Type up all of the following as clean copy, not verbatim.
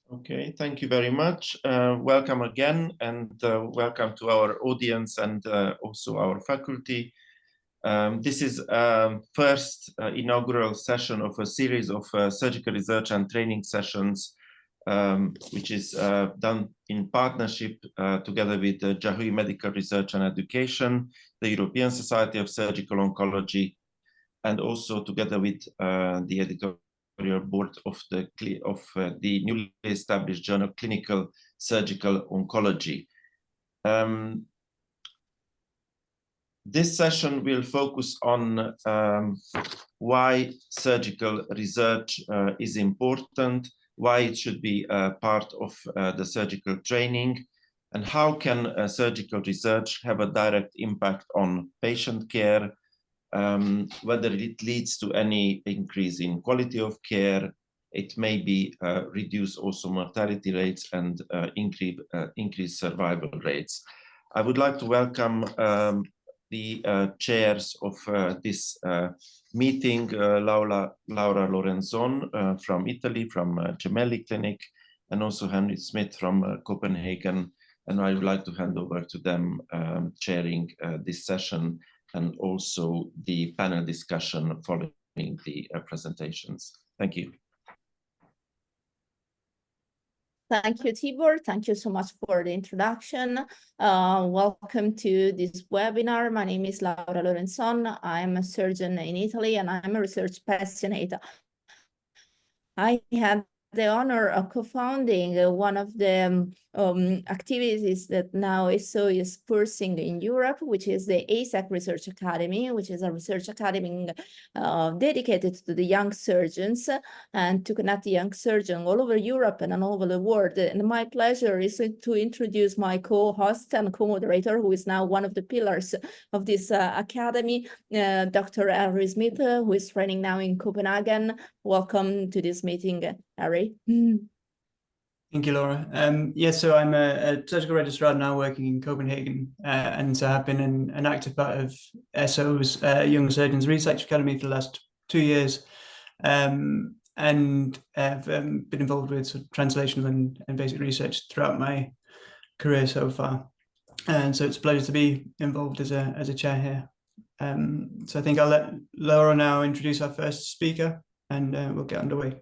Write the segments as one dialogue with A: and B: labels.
A: Okay, thank you very much. Welcome again, and welcome to our audience and also our faculty. This is first inaugural session of a series of surgical research and training sessions, which is done in partnership together with the Jahui Medical Research and Education, the European Society of Surgical Oncology, and also together with the editorial board of the newly established journal Clinical Surgical Oncology. This session will focus on why surgical research is important, why it should be part of the surgical training, and how can surgical research have a direct impact on patient care, whether it leads to any increase in quality of care. It may be reduce also mortality rates and increase survival rates. I would like to welcome the chairs of this meeting, Laura Lorenzon from Italy, from Gemelli Clinic, and also Henry Smith from Copenhagen. And I would like to hand over to them chairing this session and also the panel discussion following the presentations. Thank you.
B: Thank you, Tibor. Thank you so much for the introduction. Welcome to this webinar. My name is Laura Lorenzon. I'm a surgeon in Italy and I'm a research passionate. I had the honor of co-founding one of the activities that now ESSO is pursuing in Europe, which is the ASAC Research Academy, which is a research academy dedicated to the young surgeons and to connect the young surgeons all over Europe and all over the world. And my pleasure is to introduce my co-host and co-moderator, who is now one of the pillars of this academy, Dr. Henry Smith, who is training now in Copenhagen. Welcome to this meeting, Harry.
C: Thank you, Laura. Yes, so I'm a surgical registrar now working in Copenhagen, and so I've been an active part of ESSO's Young Surgeons Research Academy for the last 2 years, and have been involved with sort of translational and basic research throughout my career so far. And so it's a pleasure to be involved as a chair here. So I think I'll let Laura now introduce our first speaker, and we'll get underway.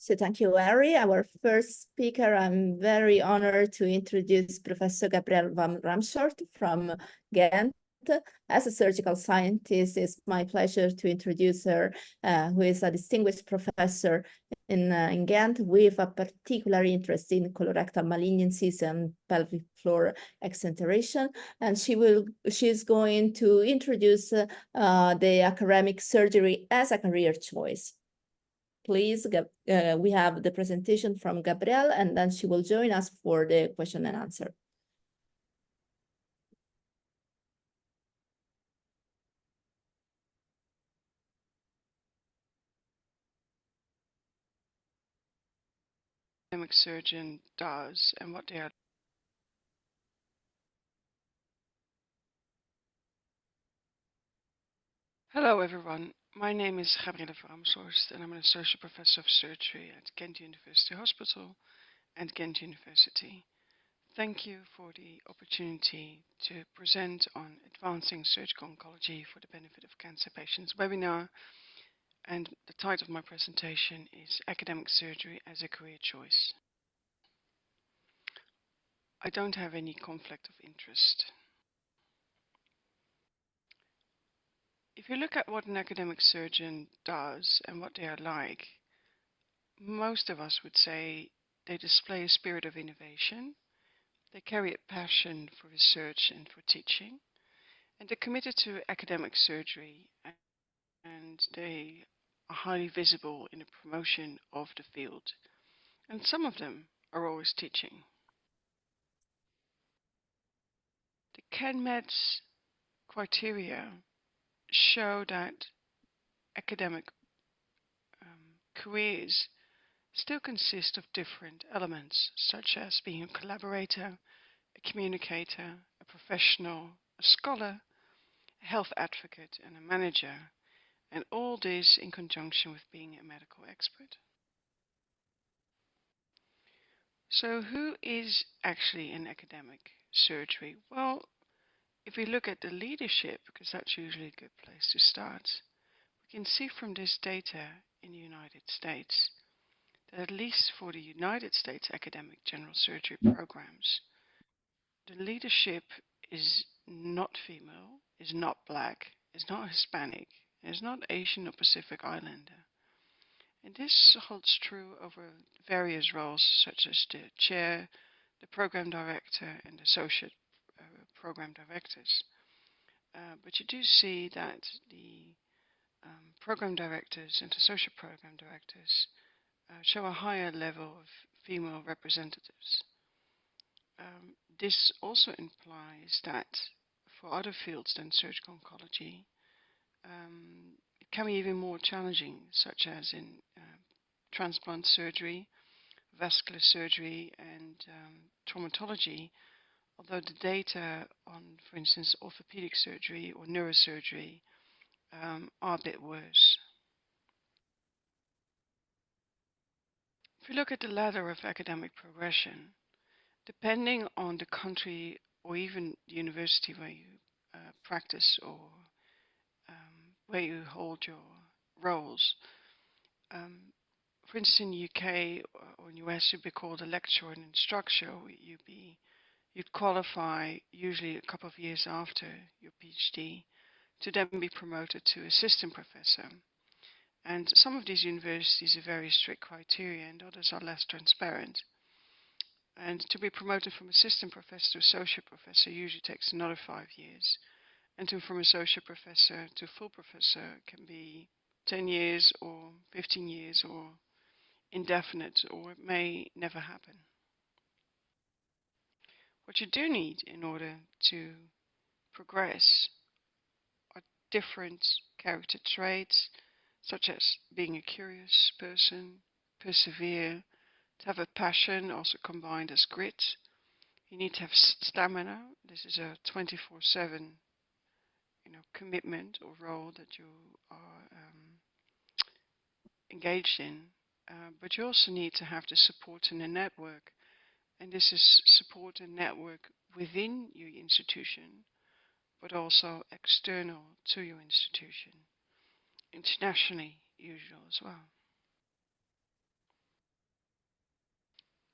B: So thank you, Harry. Our first speaker, I'm very honored to introduce Professor Gabrielle van Ramshorst from Ghent. As a surgical scientist, it's my pleasure to introduce her, who is a distinguished professor in Ghent with a particular interest in colorectal malignancies and pelvic floor exenteration. And she's going to introduce the academic surgery as a career choice. Please, we have the presentation from Gabrielle, and then she will join us for the question and answer.
D: Academic surgeon does and what they are. Hello, everyone. My name is Gabrielle van Ramshorst, and I'm an associate professor of surgery at Ghent University Hospital and Ghent University. Thank you for the opportunity to present on advancing surgical oncology for the benefit of cancer patients webinar. And the title of my presentation is Academic Surgery as a Career Choice. I don't have any conflict of interest. If you look at what an academic surgeon does and what they are like, most of us would say they display a spirit of innovation, they carry a passion for research and for teaching, and they're committed to academic surgery, and they are highly visible in the promotion of the field. And some of them are always teaching. The JMED criteria show that academic careers still consist of different elements, such as being a collaborator, a communicator, a professional, a scholar, a health advocate, and a manager, and all this in conjunction with being a medical expert. So who is actually in academic surgery? Well, if we look at the leadership, because that's usually a good place to start, we can see from this data in the United States that at least for the United States academic general surgery programs, the leadership is not female, is not black, is not Hispanic, is not Asian or Pacific Islander. And this holds true over various roles such as the chair, the program director, and the associate program directors. But you do see that the program directors and associate program directors show a higher level of female representatives. This also implies that for other fields than surgical oncology, it can be even more challenging, such as in transplant surgery, vascular surgery, and traumatology, although the data on, for instance, orthopedic surgery or neurosurgery are a bit worse. If you look at the ladder of academic progression, depending on the country or even the university where you practice or where you hold your roles, for instance, in the UK or in the US, you'd be called a lecturer and instructor. You'd qualify usually a couple of years after your PhD to then be promoted to assistant professor. And some of these universities have very strict criteria and others are less transparent. And to be promoted from assistant professor to associate professor usually takes another 5 years. And from associate professor to full professor can be 10 years or 15 years or indefinite, or it may never happen. What you do need in order to progress are different character traits, such as being a curious person, persevere, to have a passion, also combined as grit. You need to have stamina. This is a 24/7, commitment or role that you are engaged in. But you also need to have the support in a network, and this is support and network within your institution, but also external to your institution, internationally usual as well.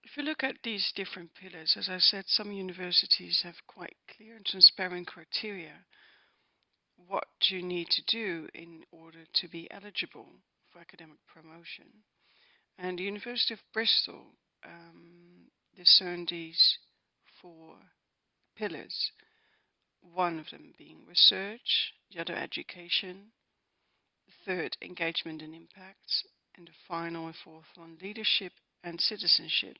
D: If you look at these different pillars, as I said, some universities have quite clear and transparent criteria what you need to do in order to be eligible for academic promotion. And the University of Bristol discerned these 4 pillars, one of them being research, the other education, the third engagement and impact, and the final and fourth one leadership and citizenship.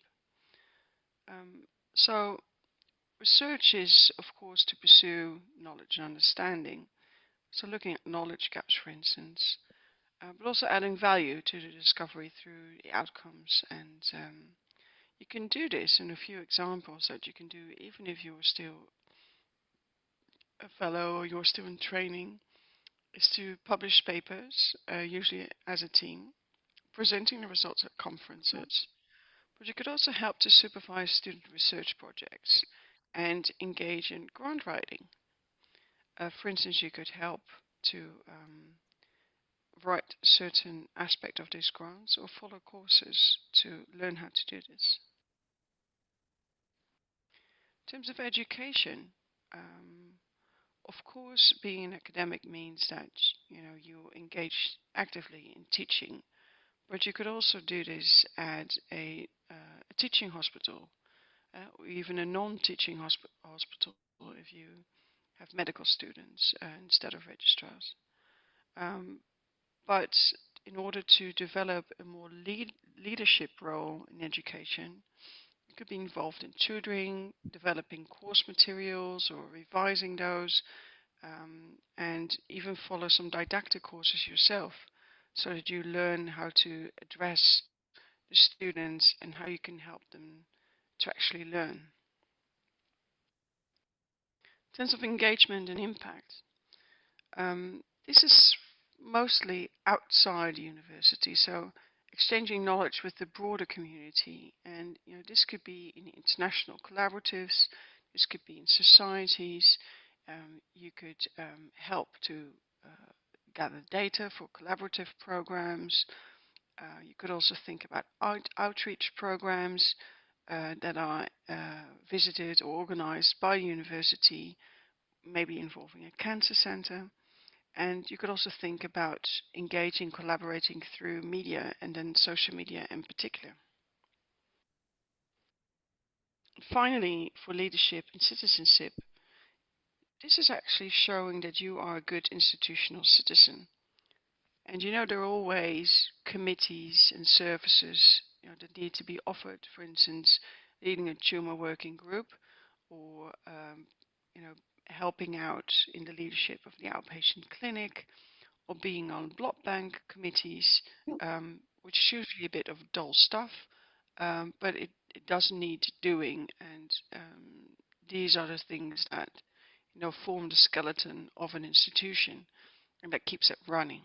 D: So research is, of course, to pursue knowledge and understanding. So looking at knowledge gaps, for instance, but also adding value to the discovery through the outcomes. And you can do this in a few examples that you can do even if you're still a fellow or you're still in training, is to publish papers, usually as a team, presenting the results at conferences. But you could also help to supervise student research projects and engage in grant writing. For instance, you could help to write certain aspect of these grants or follow courses to learn how to do this. In terms of education, of course, being an academic means that you engage actively in teaching, but you could also do this at a teaching hospital, or even a non-teaching hospital if you have medical students instead of registrars. But in order to develop a more leadership role in education, you could be involved in tutoring, developing course materials or revising those, and even follow some didactic courses yourself so that you learn how to address the students and how you can help them to actually learn. In terms of engagement and impact, this is mostly outside the university, so exchanging knowledge with the broader community. And this could be in international collaboratives, this could be in societies. You could help to gather data for collaborative programs. You could also think about outreach programs that are visited or organized by the university, maybe involving a cancer center. And you could also think about engaging, collaborating through media, and then social media in particular. Finally, for leadership and citizenship, this is actually showing that you are a good institutional citizen. And there are always committees and services that need to be offered. For instance, leading a tumor working group, or helping out in the leadership of the outpatient clinic, or being on blood bank committees, which is usually a bit of dull stuff, but it does need doing, and these are the things that form the skeleton of an institution and that keeps it running.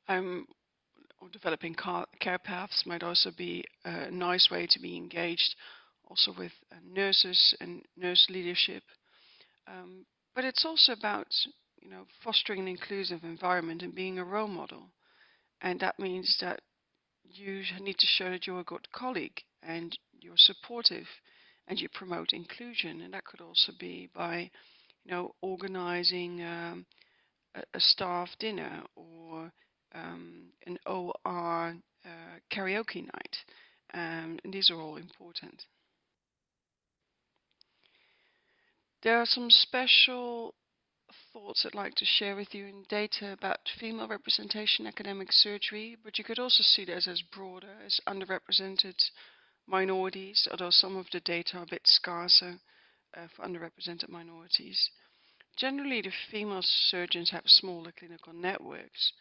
D: Or developing care paths might also be a nice way to be engaged, also with nurses and nurse leadership. But it's also about fostering an inclusive environment and being a role model. And that means that you need to show that you're a good colleague and you're supportive and you promote inclusion. And that could also be by organizing a staff dinner, or an OR karaoke night. And these are all important. There are some special thoughts I'd like to share with you in data about female representation in academic surgery, but you could also see this as broader, as underrepresented minorities, although some of the data are a bit scarcer for underrepresented minorities. Generally, the female surgeons have smaller clinical networks,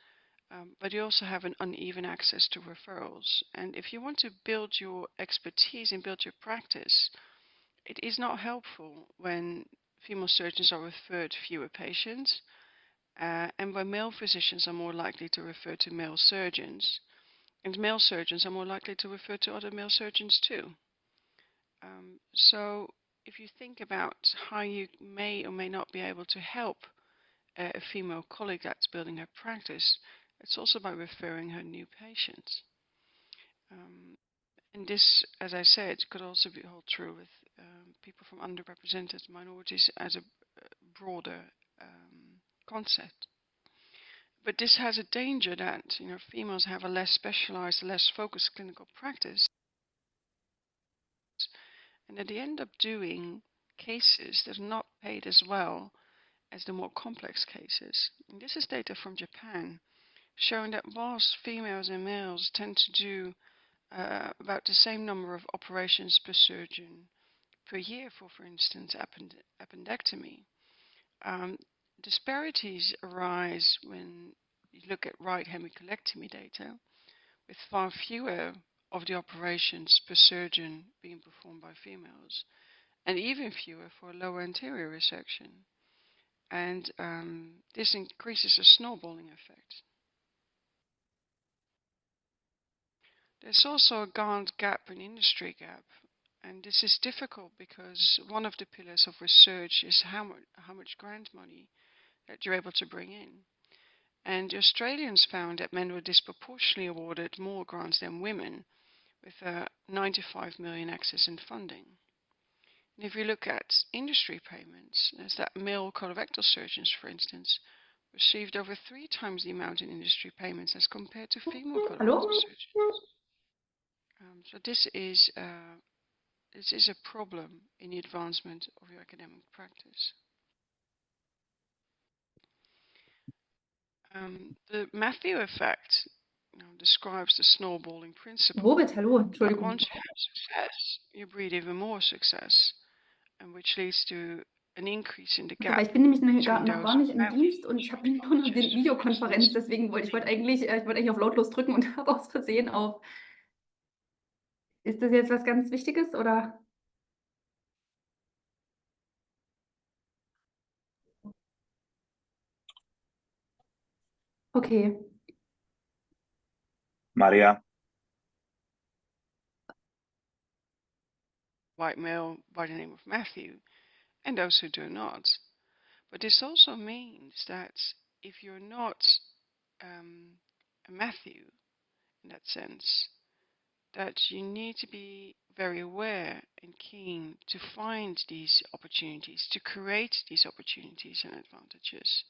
D: but you also have an uneven access to referrals. And if you want to build your expertise and build your practice, it is not helpful when female surgeons are referred fewer patients, and when male physicians are more likely to refer to male surgeons, and male surgeons are more likely to refer to other male surgeons too. So if you think about how you may or may not be able to help a female colleague that's building her practice, it's also by referring her new patients. And this, as I said, could also hold true with people from underrepresented minorities as a broader concept. But this has a danger that females have a less specialized, less focused clinical practice, and that they end up doing cases that are not paid as well as the more complex cases. And this is data from Japan, showing that whilst females and males tend to do about the same number of operations per surgeon per year for instance, appendectomy, disparities arise when you look at right hemicolectomy data, with far fewer of the operations per surgeon being performed by females, and even fewer for lower anterior resection. And this increases a snowballing effect. There's also a Ghent gap, an industry gap, and this is difficult because one of the pillars of research is how much grant money that you're able to bring in. And the Australians found that men were disproportionately awarded more grants than women, with 95 million access in funding. And if you look at industry payments, there's that male colorectal surgeons, for instance, received over 3 times the amount in industry payments as compared to female colorectal surgeons. So this is a problem in the advancement of your academic practice. The Matthew effect describes the snowballing principle.
E: Robert, hallo, Entschuldigung.
D: Once you have success, you breed even more success, and which leads to an increase in the gap.
E: Aber ich bin nämlich noch gar nicht im Dienst und ich habe nur noch die Videokonferenz, deswegen wollte ich eigentlich auf lautlos drücken und habe aus Versehen auf. Ist das jetzt was ganz Wichtiges oder? Okay.
F: Maria.
D: White male by the name of Matthew, and those who do not. But this also means that if you're not a Matthew in that sense, that you need to be very aware and keen to find these opportunities, to create these opportunities and advantages.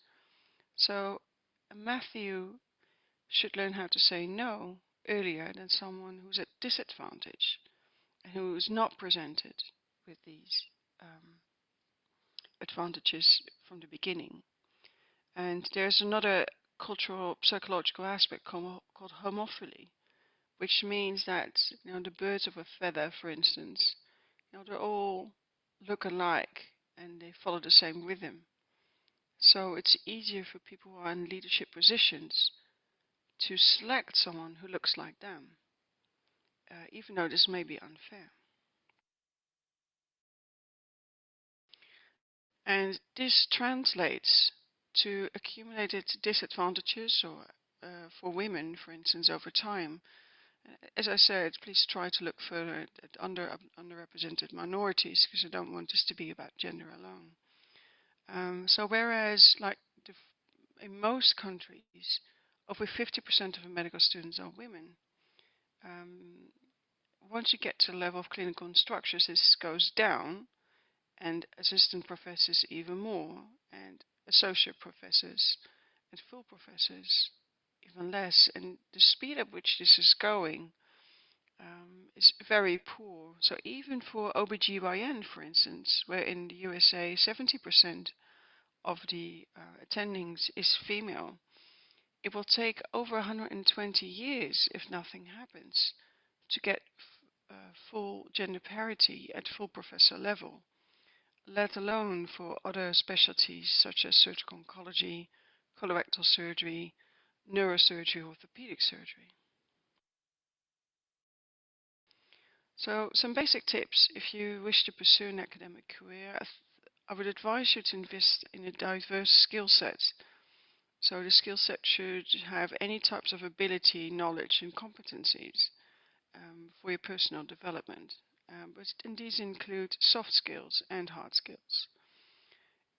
D: So a Matthew should learn how to say no earlier than someone who's at disadvantage and who is not presented with these advantages from the beginning. And there's another cultural psychological aspect called homophily, which means that the birds of a feather, for instance, they all look alike and they follow the same rhythm. So it's easier for people who are in leadership positions to select someone who looks like them, even though this may be unfair. And this translates to accumulated disadvantages or for women, for instance, over time. As I said, please try to look further at underrepresented minorities, because I don't want this to be about gender alone. So whereas in most countries, over 50% of the medical students are women, once you get to the level of clinical instructors, this goes down, and assistant professors even more, and associate professors and full professors even less. And the speed at which this is going is very poor. So even for OBGYN, for instance, where in the USA 70% of the attendings is female, it will take over 120 years, if nothing happens, to get full gender parity at full professor level, let alone for other specialties such as surgical oncology, colorectal surgery, neurosurgery, orthopedic surgery. So some basic tips if you wish to pursue an academic career. I would advise you to invest in a diverse skill set. So the skill set should have any types of ability, knowledge and competencies for your personal development. And these include soft skills and hard skills.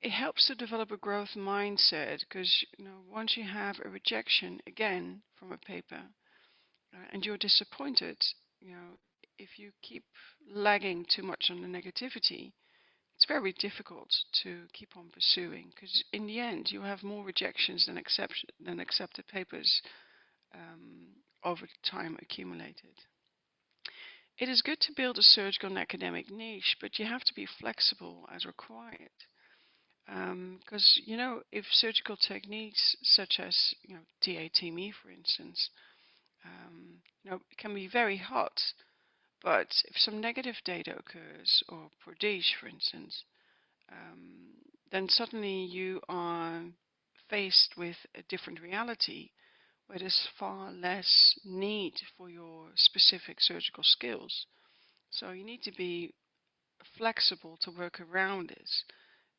D: It helps to develop a growth mindset, because once you have a rejection again from a paper and you're disappointed, if you keep lagging too much on the negativity, it's very difficult to keep on pursuing, because in the end you have more rejections than accepted papers over time accumulated. It is good to build a surgical and academic niche, but you have to be flexible as required. Because if surgical techniques such as TATME, for instance, can be very hot, but if some negative data occurs, or Prodige, for instance, then suddenly you are faced with a different reality where there's far less need for your specific surgical skills. So you need to be flexible to work around this.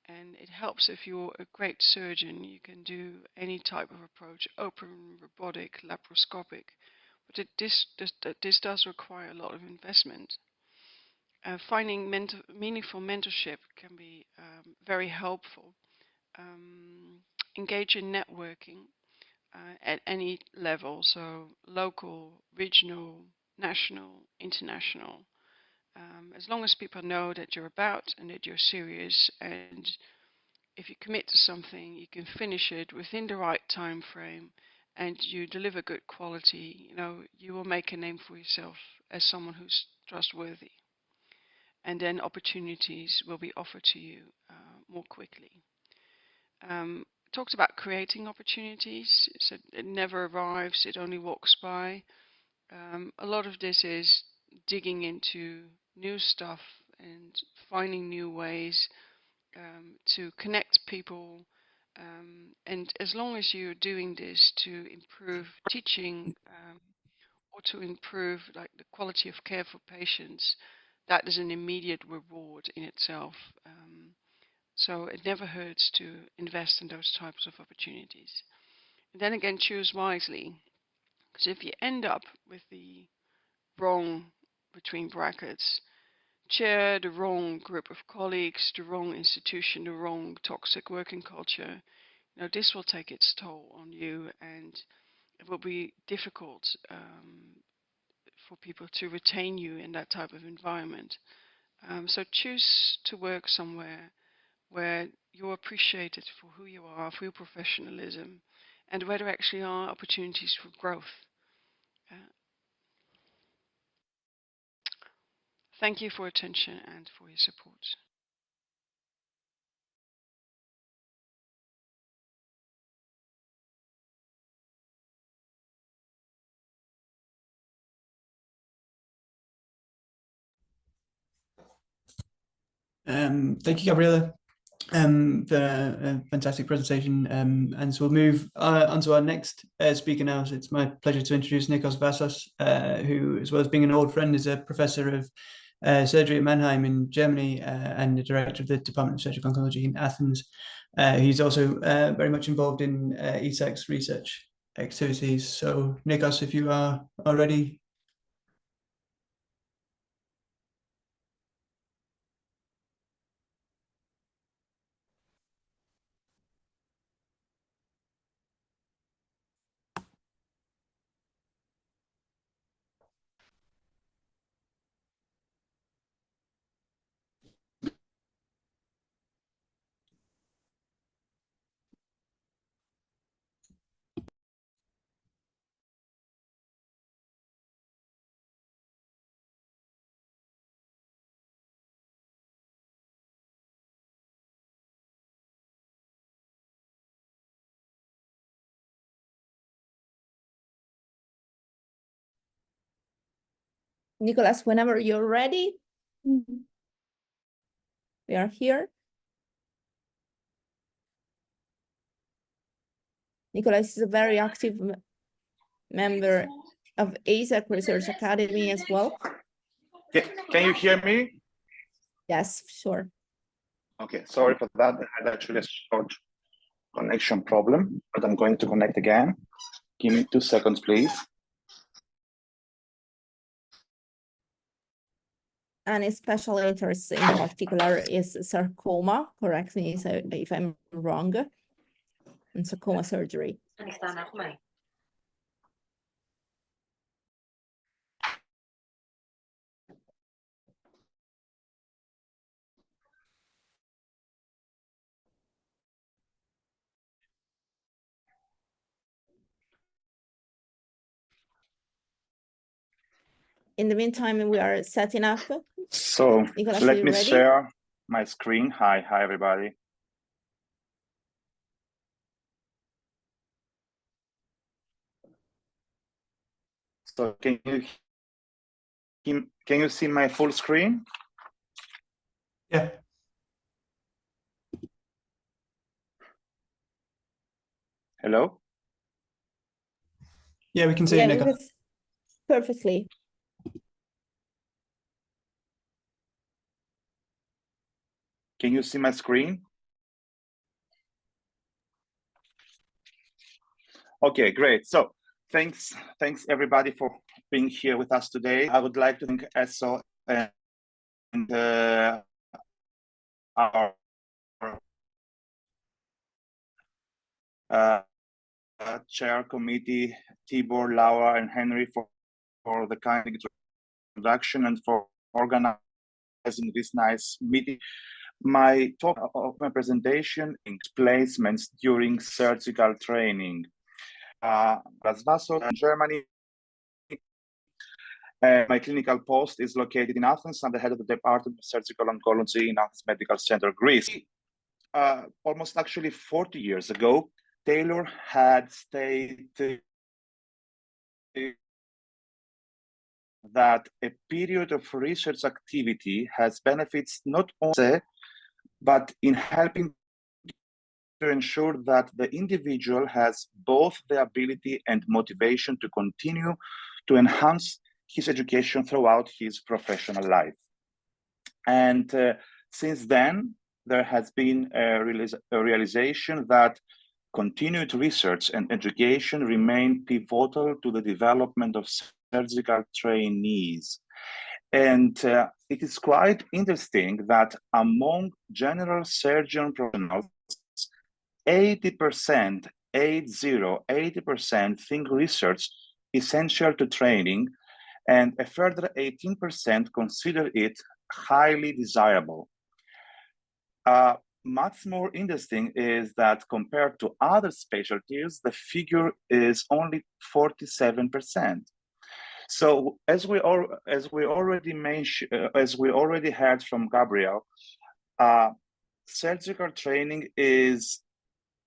D: And it helps if you're a great surgeon, you can do any type of approach, open, robotic, laparoscopic. But this does require a lot of investment. Finding meaningful mentorship can be very helpful. Engage in networking at any level, so local, regional, national, international. As long as people know that you're about and that you're serious, and if you commit to something, you can finish it within the right time frame, and you deliver good quality, you will make a name for yourself as someone who's trustworthy. And then opportunities will be offered to you more quickly. Talked about creating opportunities. So it never arrives, it only walks by. A lot of this is digging into new stuff and finding new ways to connect people. And as long as you're doing this to improve teaching or to improve the quality of care for patients, that is an immediate reward in itself. So it never hurts to invest in those types of opportunities. And then again, choose wisely. Because if you end up with the wrong, between brackets, chair, the wrong group of colleagues, the wrong institution, the wrong toxic working culture, you know, this will take its toll on you, and it will be difficult for people to retain you in that type of environment. So choose to work somewhere where you're appreciated for who you are, for your professionalism, and where there actually are opportunities for growth. Thank you for attention and for your support.
C: Thank you, Gabrielle, for a fantastic presentation. And so we'll move on to our next speaker now. So it's my pleasure to introduce Nikolaos Vassos, who, as well as being an old friend, is a professor of surgery at Mannheim in Germany and the director of the Department of Surgical Oncology in Athens. He's also very much involved in ESSO's research activities. So Nikolaos, if you are ready.
B: Nikolaos, whenever you're ready, we are here. Nikolaos is a very active member of ASAC Research Academy as well.
F: Can you hear me?
B: Yes, sure.
F: Okay, sorry for that. I had actually a short connection problem, but I'm going to connect again. Give me 2 seconds, please.
B: And his special interest in particular is sarcoma, correct me if I'm wrong, and sarcoma surgery. In the meantime, we are setting up.
F: So
B: Nikolaos,
F: let me
B: ready?
F: share my screen. Hi, everybody. So can you see my full screen?
C: Yeah.
F: Hello?
C: Yeah, we can see you, Nikolaos.
B: Perfectly.
F: Can you see my screen? Okay, great. So thanks everybody for being here with us today. I would like to thank ESSO and our chair committee, Tibor, Laura, and Henry for the kind introduction and for organizing this nice meeting. My talk of my presentation is placements during surgical training. As Vassos in Germany. My clinical post is located in Athens. I'm the head of the Department of Surgical Oncology in Athens Medical Center, Greece. Almost actually 40 years ago, Taylor had stated that a period of research activity has benefits not only, but in helping to ensure that the individual has both the ability and motivation to continue to enhance his education throughout his professional life. And since then, there has been a realization that continued research and education remain pivotal to the development of surgical trainees. And it is quite interesting that among general surgeon professionals, 80% think research essential to training, and a further 18% consider it highly desirable. Much more interesting is that compared to other specialties, the figure is only 47%. So as we already heard from Gabrielle, surgical training is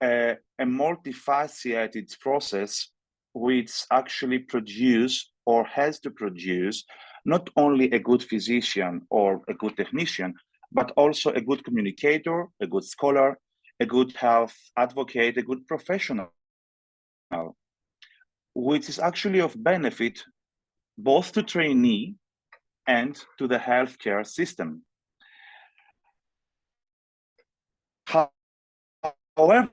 F: a multifaceted process which actually produce or has to produce not only a good physician or a good technician, but also a good communicator, a good scholar, a good health advocate, a good professional, which is actually of benefit both to trainee and to the healthcare system. However,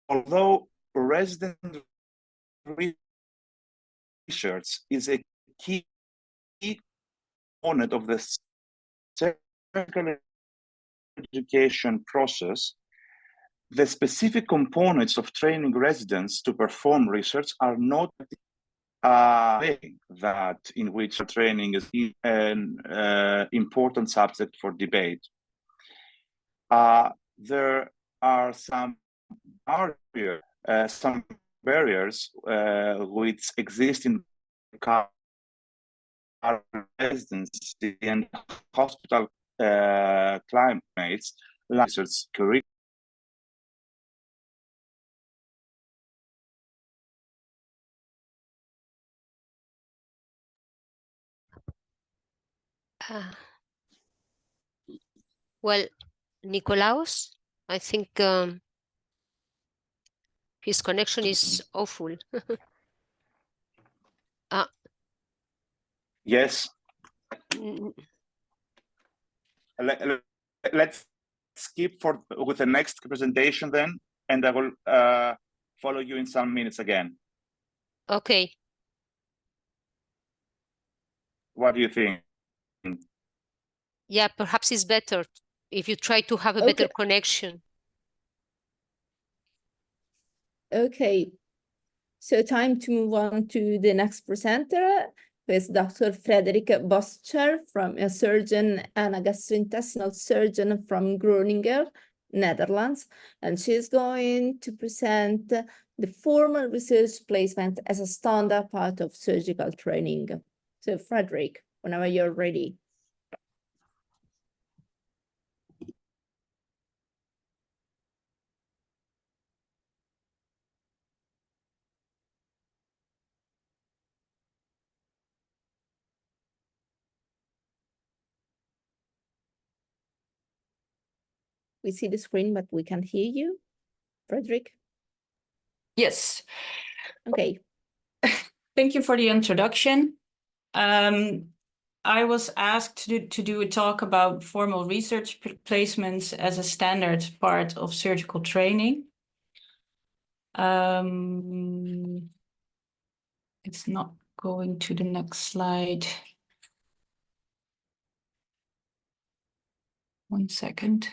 F: although resident research is a key component of the surgical education process, the specific components of training residents to perform research are not that in which training is an important subject for debate. There are some barriers which exist in residency and hospital climates, research curriculum.
G: Well, Nikolaos, I think his connection is awful.
F: Yes. Let's skip with the next presentation then, and I will follow you in some minutes again.
G: Okay.
F: What do you think?
G: Yeah, perhaps it's better if you try to have a better connection.
B: Okay, so time to move on to the next presenter, who is Dr. Frederiek Bosscher, a surgeon and a gastrointestinal surgeon from Groningen, Netherlands, and she's going to present the formal research placement as a standard part of surgical training. So Frederiek, whenever you're ready. We see the screen, but we can't hear you. Frederiek?
H: Yes.
B: Okay.
H: Thank you for the introduction. I was asked to do a talk about formal research placements as a standard part of surgical training. It's not going to the next slide. 1 second.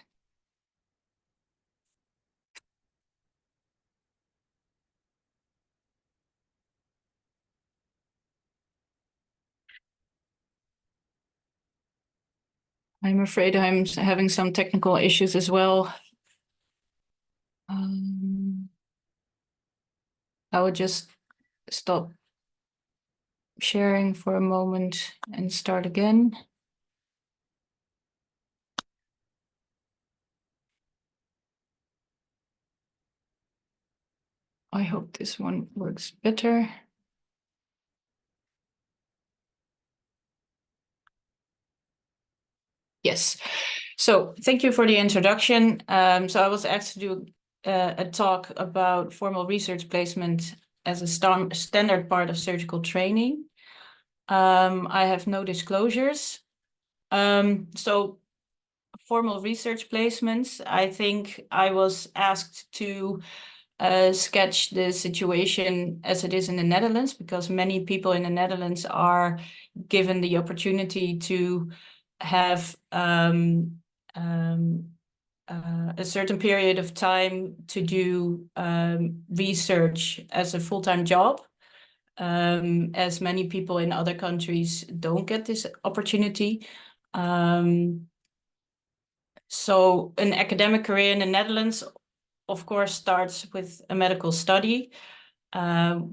H: I'm afraid I'm having some technical issues as well. I will just stop sharing for a moment and start again. I hope this one works better. Yes, so thank you for the introduction. So I was asked to do a talk about formal research placement as a standard part of surgical training. I have no disclosures. So formal research placements, I think I was asked to sketch the situation as it is in the Netherlands, because many people in the Netherlands are given the opportunity to have a certain period of time to do research as a full-time job, as many people in other countries don't get this opportunity. So an academic career in the Netherlands, of course, starts with a medical study,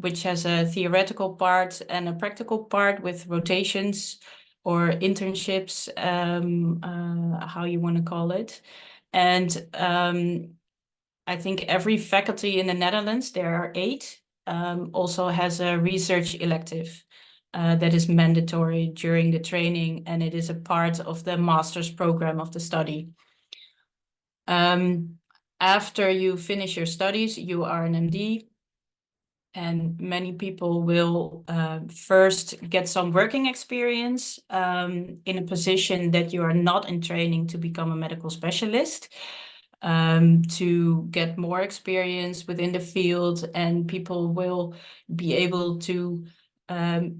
H: which has a theoretical part and a practical part with rotations or internships, how you want to call it. And I think every faculty in the Netherlands, there are 8, also has a research elective that is mandatory during the training, and it is a part of the master's program of the study. After you finish your studies, you are an MD, and many people will first get some working experience in a position that you are not in training to become a medical specialist, to get more experience within the field, and people will be able to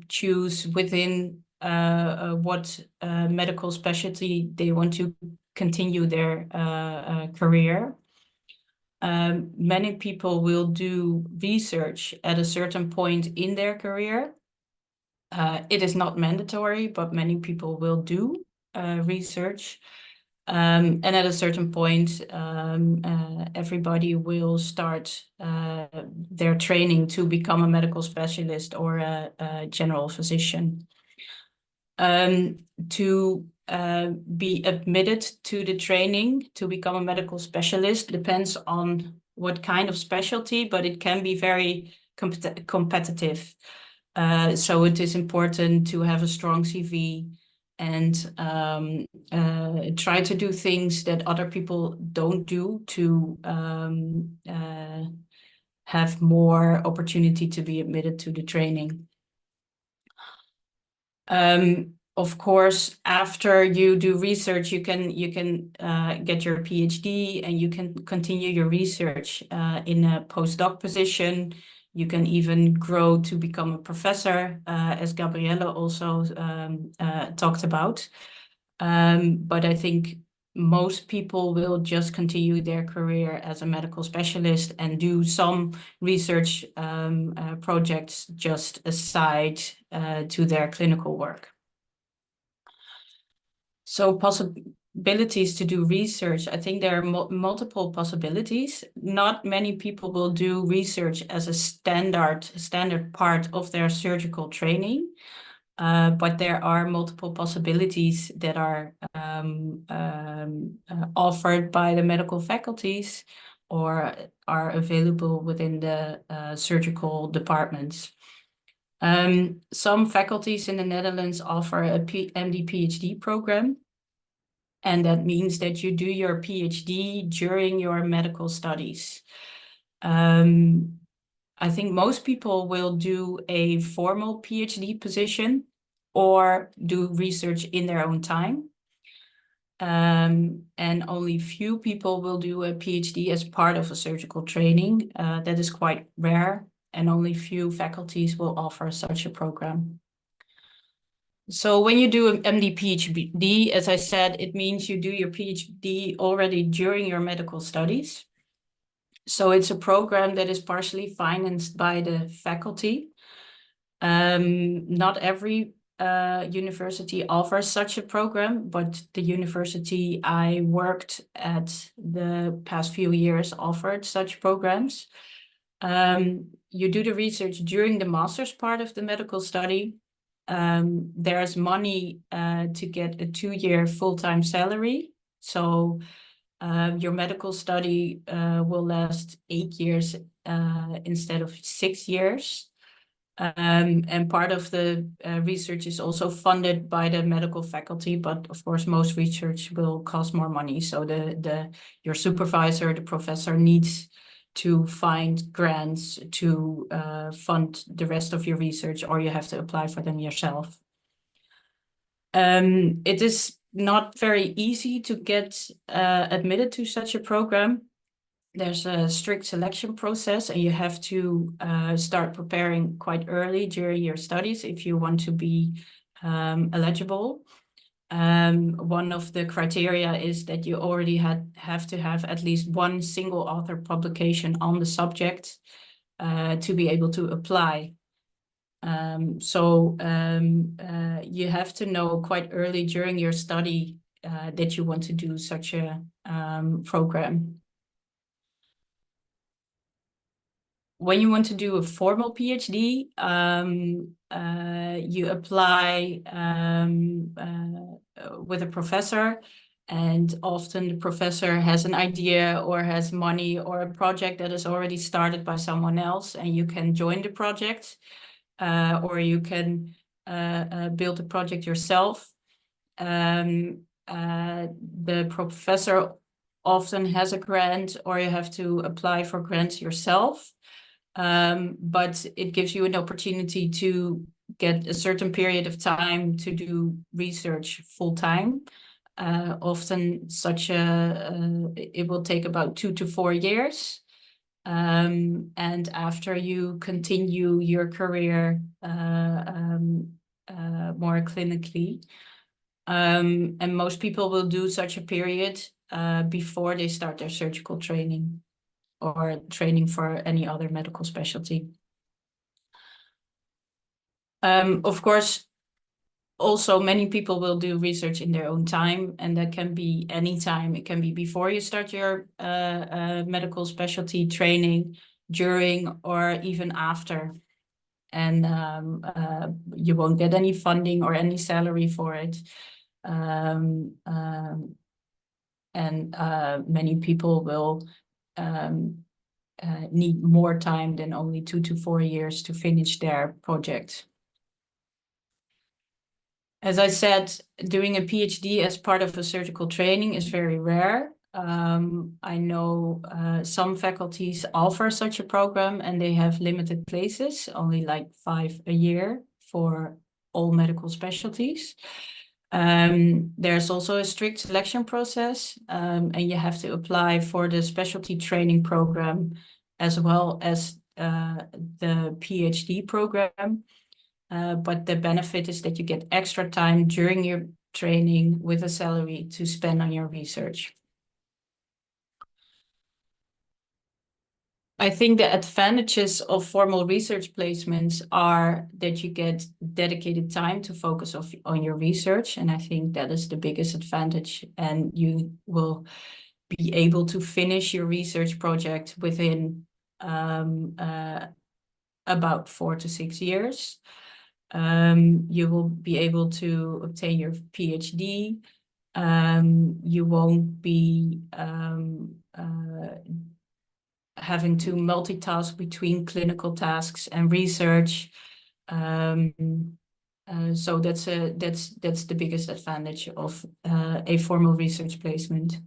H: choose within what medical specialty they want to continue their career. Many people will do research at a certain point in their career. It is not mandatory, but many people will do research. And at a certain point, everybody will start their training to become a medical specialist or a general physician. To be admitted to the training to become a medical specialist depends on what kind of specialty, but it can be very competitive. So it is important to have a strong CV and try to do things that other people don't do to have more opportunity to be admitted to the training. Of course, after you do research, you can get your PhD, and you can continue your research in a postdoc position. You can even grow to become a professor, as Gabrielle also talked about. But I think most people will just continue their career as a medical specialist and do some research projects just aside to their clinical work. So possibilities to do research, I think there are multiple possibilities. Not many people will do research as a standard part of their surgical training, but there are multiple possibilities that are offered by the medical faculties or are available within the surgical departments. Some faculties in the Netherlands offer a MD-PhD program, and that means that you do your PhD during your medical studies. I think most people will do a formal PhD position or do research in their own time. And only few people will do a PhD as part of a surgical training. That is quite rare, and only few faculties will offer such a program. So when you do an MD-PhD, as I said, it means you do your PhD already during your medical studies. So it's a program that is partially financed by the faculty. Not every university offers such a program, but the university I worked at the past few years offered such programs. You do the research during the master's part of the medical study. There's money to get a 2-year full-time salary. So your medical study will last 8 years instead of 6 years. And part of the research is also funded by the medical faculty, but of course most research will cost more money. So your supervisor, the professor, needs to find grants to fund the rest of your research, or you have to apply for them yourself. It is not very easy to get admitted to such a program. There's a strict selection process, and you have to start preparing quite early during your studies if you want to be eligible. One of the criteria is that you already have to have at least one single author publication on the subject to be able to apply. You have to know quite early during your study that you want to do such a program. When you want to do a formal PhD, you apply with a professor, and often the professor has an idea or has money or a project that is already started by someone else, and you can join the project, or you can build the project yourself. The professor often has a grant, or you have to apply for grants yourself. But it gives you an opportunity to get a certain period of time to do research full time. Often it will take about 2 to 4 years. And after you continue your career more clinically. And most people will do such a period before they start their surgical training or training for any other medical specialty. Of course, also many people will do research in their own time, and that can be any time. It can be before you start your medical specialty training, during, or even after. And you won't get any funding or any salary for it. Many people will need more time than only 2 to 4 years to finish their project. As I said, doing a PhD as part of a surgical training is very rare. I know some faculties offer such a program, and they have limited places, only like 5 a year for all medical specialties. There's also a strict selection process, and you have to apply for the specialty training program as well as the PhD program. But the benefit is that you get extra time during your training with a salary to spend on your research. I think the advantages of formal research placements are that you get dedicated time to focus on your research. And I think that is the biggest advantage. And you will be able to finish your research project within about 4 to 6 years. You will be able to obtain your PhD. You won't be having to multitask between clinical tasks and research. So that's the biggest advantage of a formal research placement.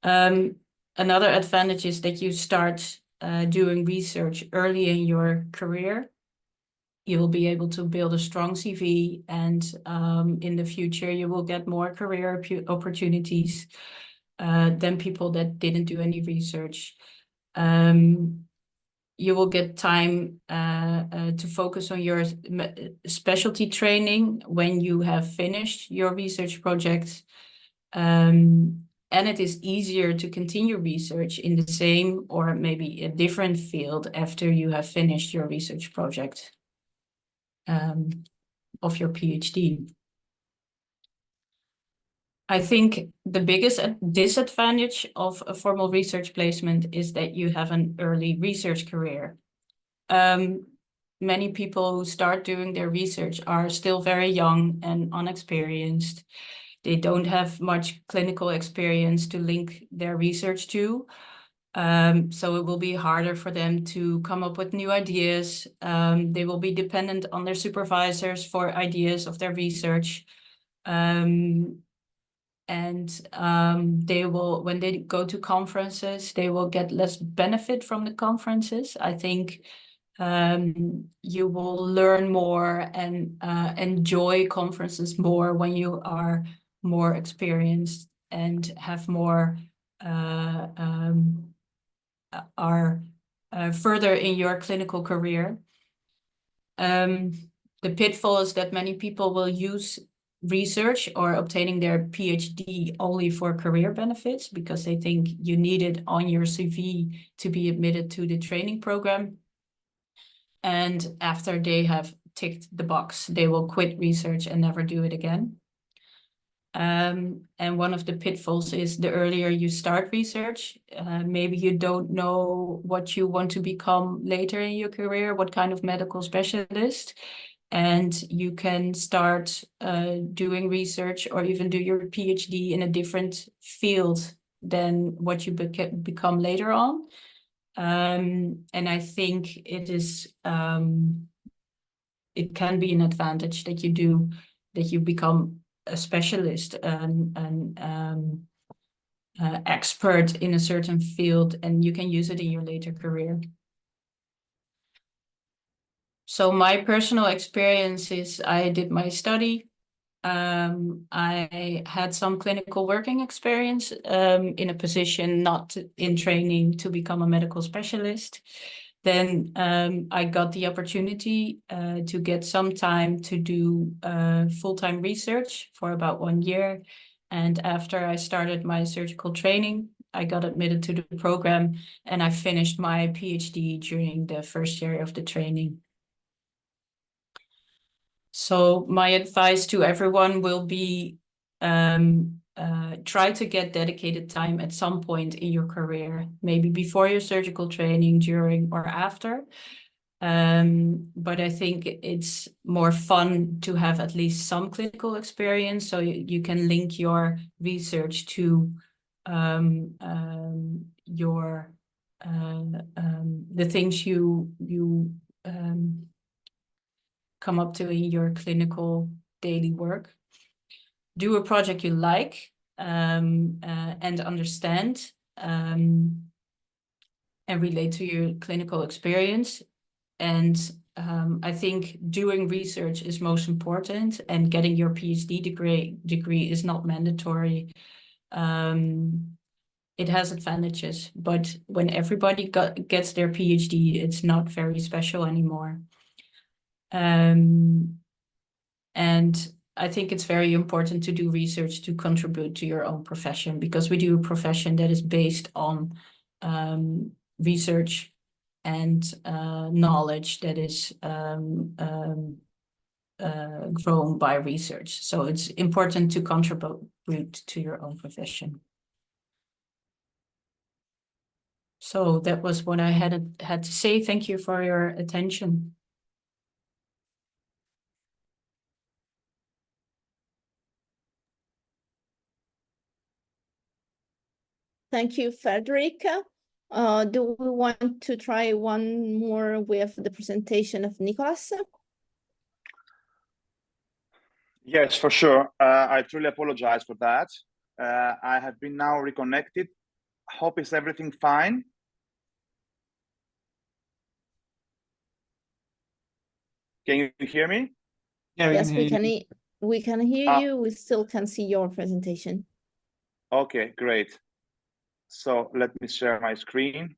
H: Another advantage is that you start doing research early in your career. You will be able to build a strong CV, and in the future you will get more career opportunities than people that didn't do any research. You will get time to focus on your specialty training when you have finished your research project. And it is easier to continue research in the same or maybe a different field after you have finished your research project of your PhD. I think the biggest disadvantage of a formal research placement is that you have an early research career. Many people who start doing their research are still very young and unexperienced. They don't have much clinical experience to link their research to. So it will be harder for them to come up with new ideas. They will be dependent on their supervisors for ideas of their research. They will, when they go to conferences, they will get less benefit from the conferences. I think you will learn more and enjoy conferences more when you are more experienced and have more are further in your clinical career. The pitfall is that many people will use research or obtaining their PhD only for career benefits because they think you need it on your CV to be admitted to the training program. And after they have ticked the box, they will quit research and never do it again. And one of the pitfalls is the earlier you start research, maybe you don't know what you want to become later in your career, what kind of medical specialist, and you can start doing research or even do your PhD in a different field than what you become later on. And I think it is it can be an advantage that you become a specialist, an expert in a certain field, and you can use it in your later career. So my personal experience is I did my study. I had some clinical working experience in a position not in training to become a medical specialist. Then I got the opportunity to get some time to do full-time research for about 1 year. And after I started my surgical training, I got admitted to the program and I finished my PhD during the first year of the training. So my advice to everyone will be try to get dedicated time at some point in your career, maybe before your surgical training, during or after. But I think it's more fun to have at least some clinical experience so you can link your research to the things you come up to in your clinical daily work. Do a project you like and understand and relate to your clinical experience. And I think doing research is most important, and getting your PhD degree is not mandatory. It has advantages, but when everybody gets their PhD, it's not very special anymore. And I think it's very important to do research to contribute to your own profession, because we do a profession that is based on research and knowledge that is grown by research. So it's important to contribute to your own profession. So that was what I had to say. Thank you for your attention.
B: Thank you, Frederiek. Do we want to try one more with the presentation of Nikolaos?
F: Yes, for sure. I truly apologize for that. I have been now reconnected. Hope is everything fine? Can you hear me?
C: Yeah,
B: Yes, we can hear you. We still can see your presentation.
F: Okay, great. So let me share my screen.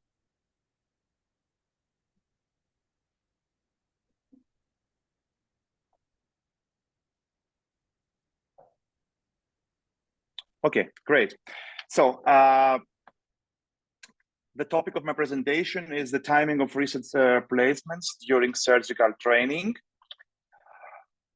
F: Okay, great. So the topic of my presentation is the timing of research placements during surgical training.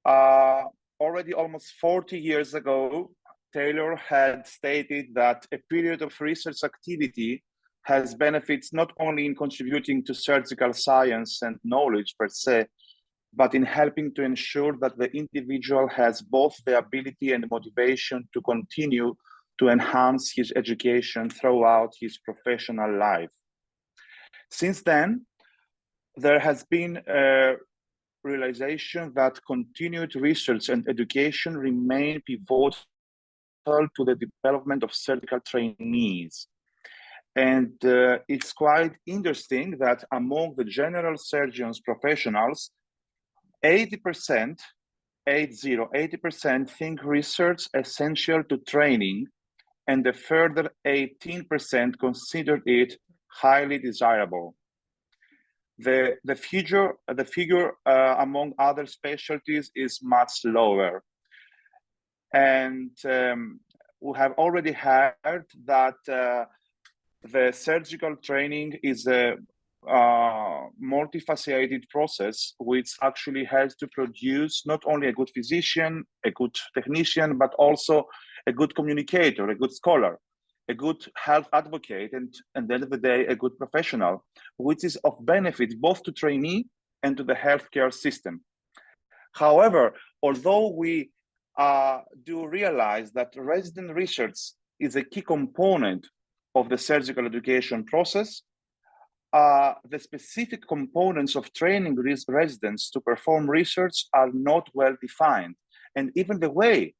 F: Already almost 40 years ago, Taylor had stated that a period of research activity has benefits not only in contributing to surgical science and knowledge per se, but in helping to ensure that the individual has both the ability and motivation to continue to enhance his education throughout his professional life. Since then, there has been a realization that continued research and education remain pivotal to the development of surgical trainees. And it's quite interesting that among the general surgeons professionals, 80% 80% think research essential to training, and a further 18% considered it highly desirable. The figure among other specialties is much lower. And we have already heard that the surgical training is a multifaceted process, which actually has to produce not only a good physician, a good technician, but also a good communicator, a good scholar, a good health advocate, and at the end of the day, a good professional, which is of benefit both to trainee and to the healthcare system. However, although we do realize that resident research is a key component of the surgical education process, the specific components of training residents to perform research are not well defined. And even the way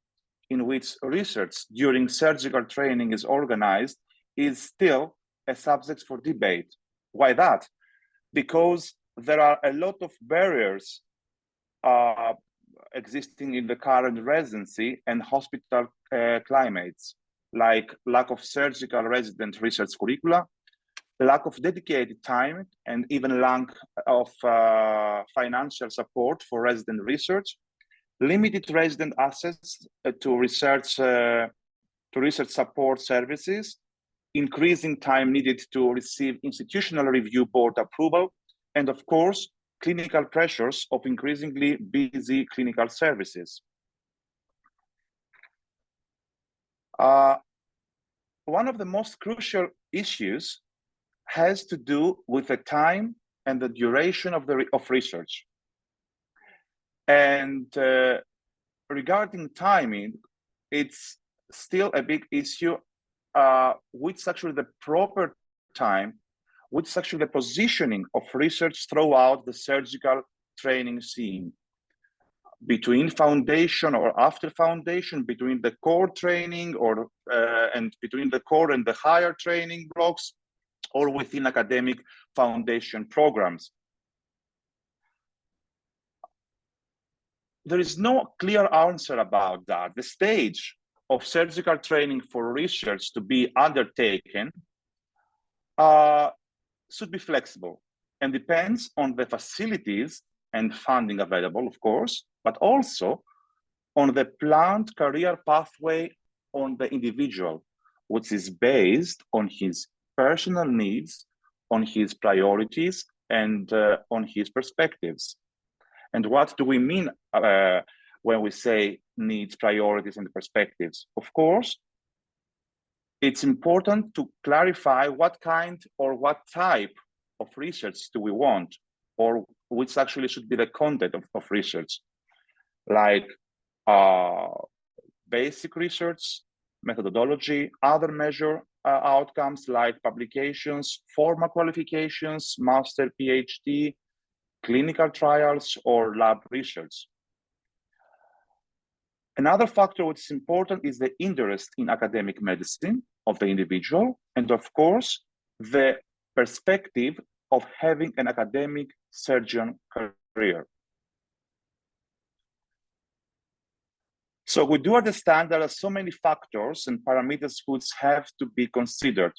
F: in which research during surgical training is organized is still a subject for debate. Why that? Because there are a lot of barriers existing in the current residency and hospital climates, like lack of surgical resident research curricula, lack of dedicated time, and even lack of financial support for resident research, limited resident access to research support services, increasing time needed to receive institutional review board approval, and of course, clinical pressures of increasingly busy clinical services. One of the most crucial issues has to do with the time and the duration of research. And regarding timing, it's still a big issue, which is actually the proper time, which is actually the positioning of research throughout the surgical training scene, between foundation or after foundation, between the core training or and between the core and the higher training blocks, or within academic foundation programs. There is no clear answer about that. The stage of surgical training for research to be undertaken should be flexible and depends on the facilities and funding available, of course, but also on the planned career pathway on the individual, which is based on his personal needs, on his priorities, and on his perspectives. And what do we mean when we say needs, priorities, and perspectives? Of course, it's important to clarify what kind or what type of research do we want, or which actually should be the content of research, like basic research, methodology, other measure outcomes like publications, formal qualifications, master, PhD, clinical trials, or lab research. Another factor which is important is the interest in academic medicine of the individual, and of course, the perspective of having an academic surgeon career. So we do understand there are so many factors and parameters which have to be considered.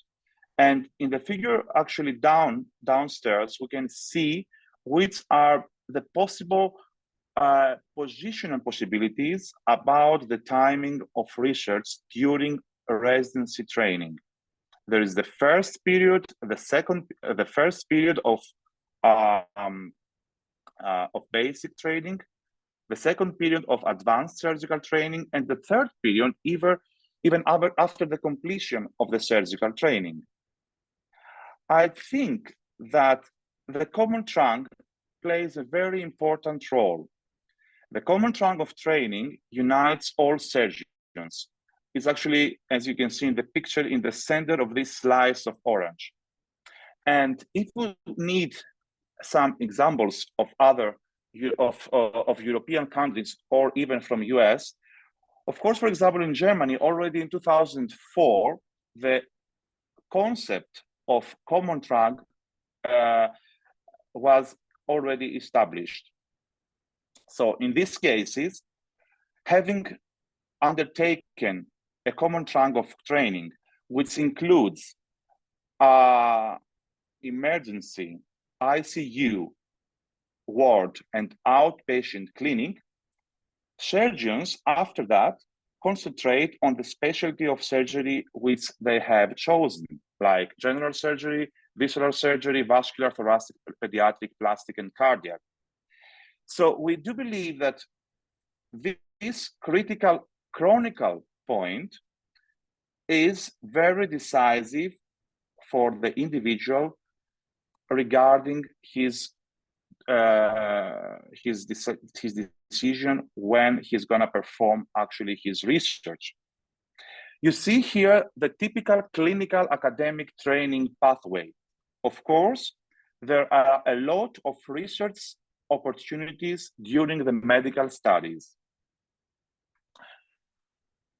F: And in the figure actually downstairs, we can see which are the possible position and possibilities about the timing of research during residency training. There is the first period, the first period of basic training, the second period of advanced surgical training, and the third period even after the completion of the surgical training. I think that the common trunk plays a very important role. The common trunk of training unites all surgeons. It's actually, as you can see in the picture, in the center of this slice of orange. And if we need some examples of of European countries or even from US, of course, for example, in Germany, already in 2004, the concept of common trunk was already established. So in these cases, having undertaken a common trunk of training, which includes emergency, ICU, ward, and outpatient clinic, surgeons after that concentrate on the specialty of surgery which they have chosen, like general surgery, visceral surgery, vascular, thoracic, pediatric, plastic, and cardiac. So we do believe that this critical chronicle point is very decisive for the individual regarding his decision when he's going to perform actually his research. You see here the typical clinical academic training pathway. Of course, there are a lot of research opportunities during the medical studies.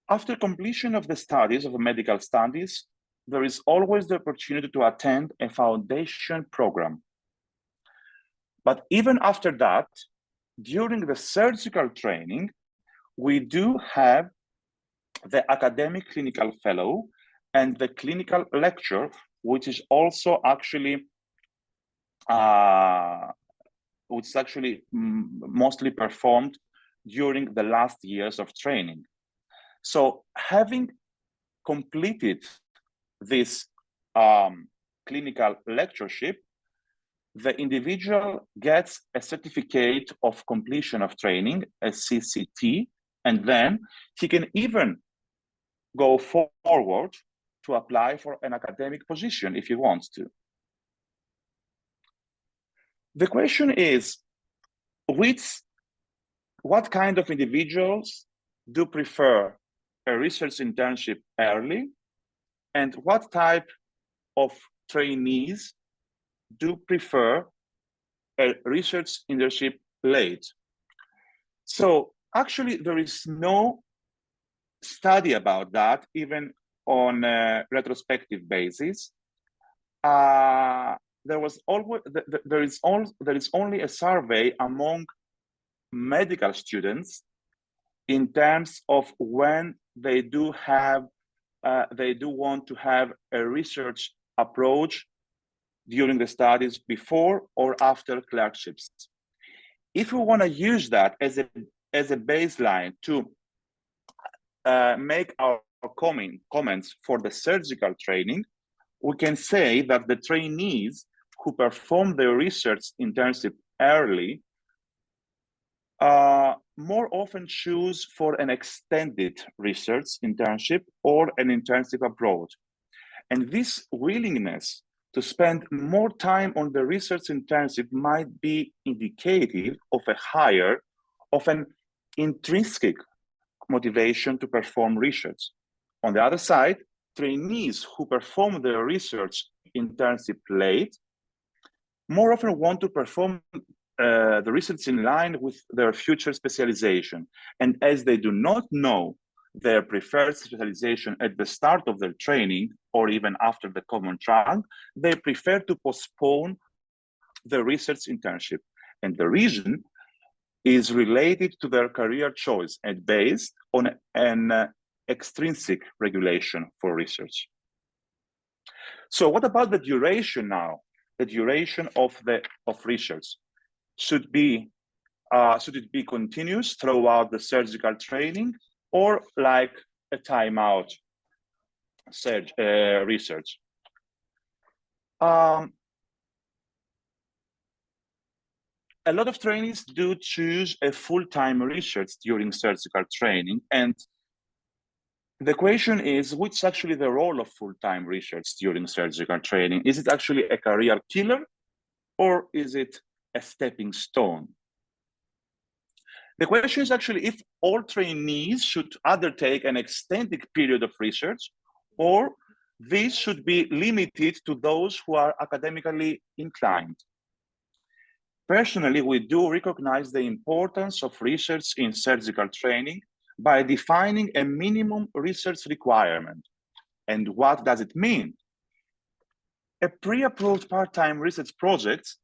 F: After completion of the studies, of the medical studies, there is always the opportunity to attend a foundation program. But even after that, during the surgical training, we do have the academic clinical fellow and the clinical lecture, which is also actually mostly performed during the last years of training. So having completed this clinical lectureship, the individual gets a certificate of completion of training, a CCT, and then he can even go forward to apply for an academic position if he wants to. The question is, what kind of individuals do prefer a research internship early, and what type of trainees do prefer a research internship late? So actually there is no study about that, even on a retrospective basis. There is only a survey among medical students in terms of when they do want to have a research approach during the studies before or after clerkships. If we want to use that as a baseline to make our comments for the surgical training, we can say that the trainees who perform their research internship early more often choose for an extended research internship or an internship abroad. And this willingness to spend more time on the research internship might be indicative of an intrinsic motivation to perform research. On the other side, trainees who perform their research internship late more often want to perform the research in line with their future specialization. And as they do not know their preferred specialization at the start of their training or even after the common trunk, they prefer to postpone the research internship. And the reason is related to their career choice and based on an extrinsic regulation for research. So what about the duration now? The duration of research. Should it be continuous throughout the surgical training, or like a timeout research? A lot of trainees do choose a full-time research during surgical training, and the question is, what's actually the role of full-time research during surgical training? Is it actually a career killer, or is it a stepping stone? The question is actually if all trainees should undertake an extended period of research, or this should be limited to those who are academically inclined. Personally, we do recognize the importance of research in surgical training by defining a minimum research requirement. And what does it mean? A pre-approved part-time research project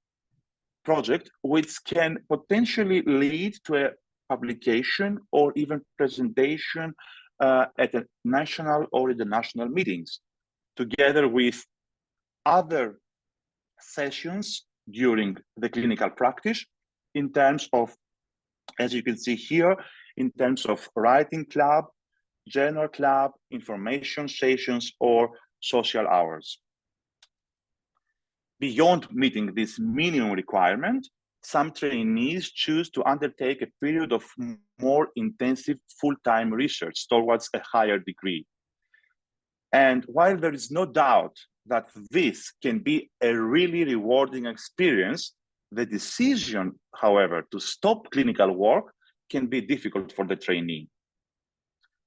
F: which can potentially lead to a publication or even presentation at the national or international meetings, together with other sessions during the clinical practice in terms of, as you can see here, in terms of writing club, journal club, information sessions, or social hours. Beyond meeting this minimum requirement, some trainees choose to undertake a period of more intensive full-time research towards a higher degree. And while there is no doubt that this can be a really rewarding experience, the decision, however, to stop clinical work can be difficult for the trainee.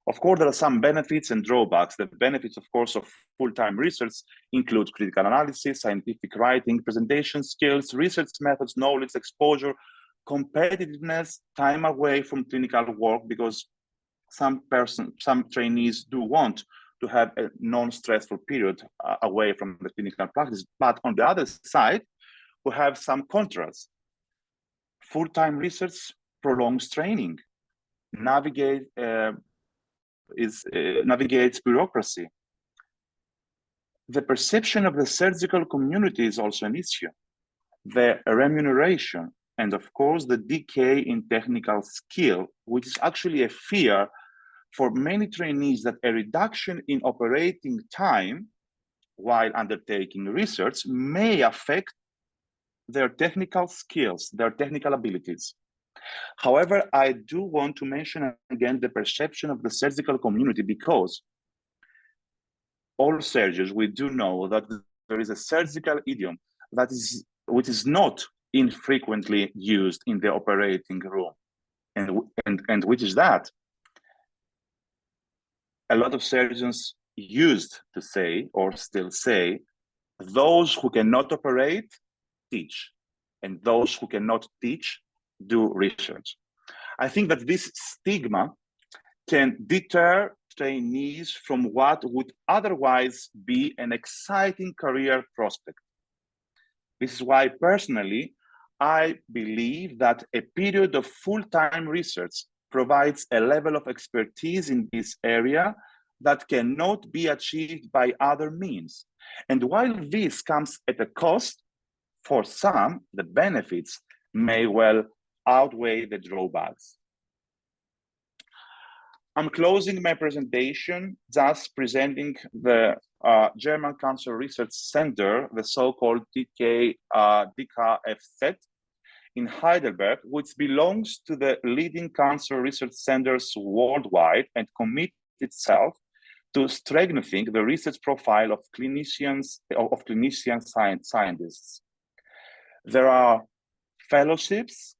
F: Of course, there are some benefits and drawbacks. The benefits, of course, of full-time research include critical analysis, scientific writing, presentation skills, research methods, knowledge, exposure, competitiveness, time away from clinical work, because some trainees do want to have a non-stressful period away from the clinical practice. But on the other side, we have some contrasts. Full-time research prolongs training, navigates bureaucracy. The perception of the surgical community is also an issue. The remuneration, and of course, the decay in technical skill, which is actually a fear for many trainees, that a reduction in operating time while undertaking research may affect their technical skills, their technical abilities. However, I do want to mention again the perception of the surgical community, because all surgeons, we do know that there is a surgical idiom which is not infrequently used in the operating room, and which is that a lot of surgeons used to say, or still say, those who cannot operate teach, and those who cannot teach do research. I think that this stigma can deter trainees from what would otherwise be an exciting career prospect. This is why personally, I believe that a period of full-time research provides a level of expertise in this area that cannot be achieved by other means. And while this comes at a cost, for some, the benefits may well outweigh the drawbacks. I'm closing my presentation just presenting the German Cancer Research Center, the so-called DKFZ in Heidelberg, which belongs to the leading cancer research centers worldwide and commits itself to strengthening the research profile of clinicians, scientists. There are fellowships,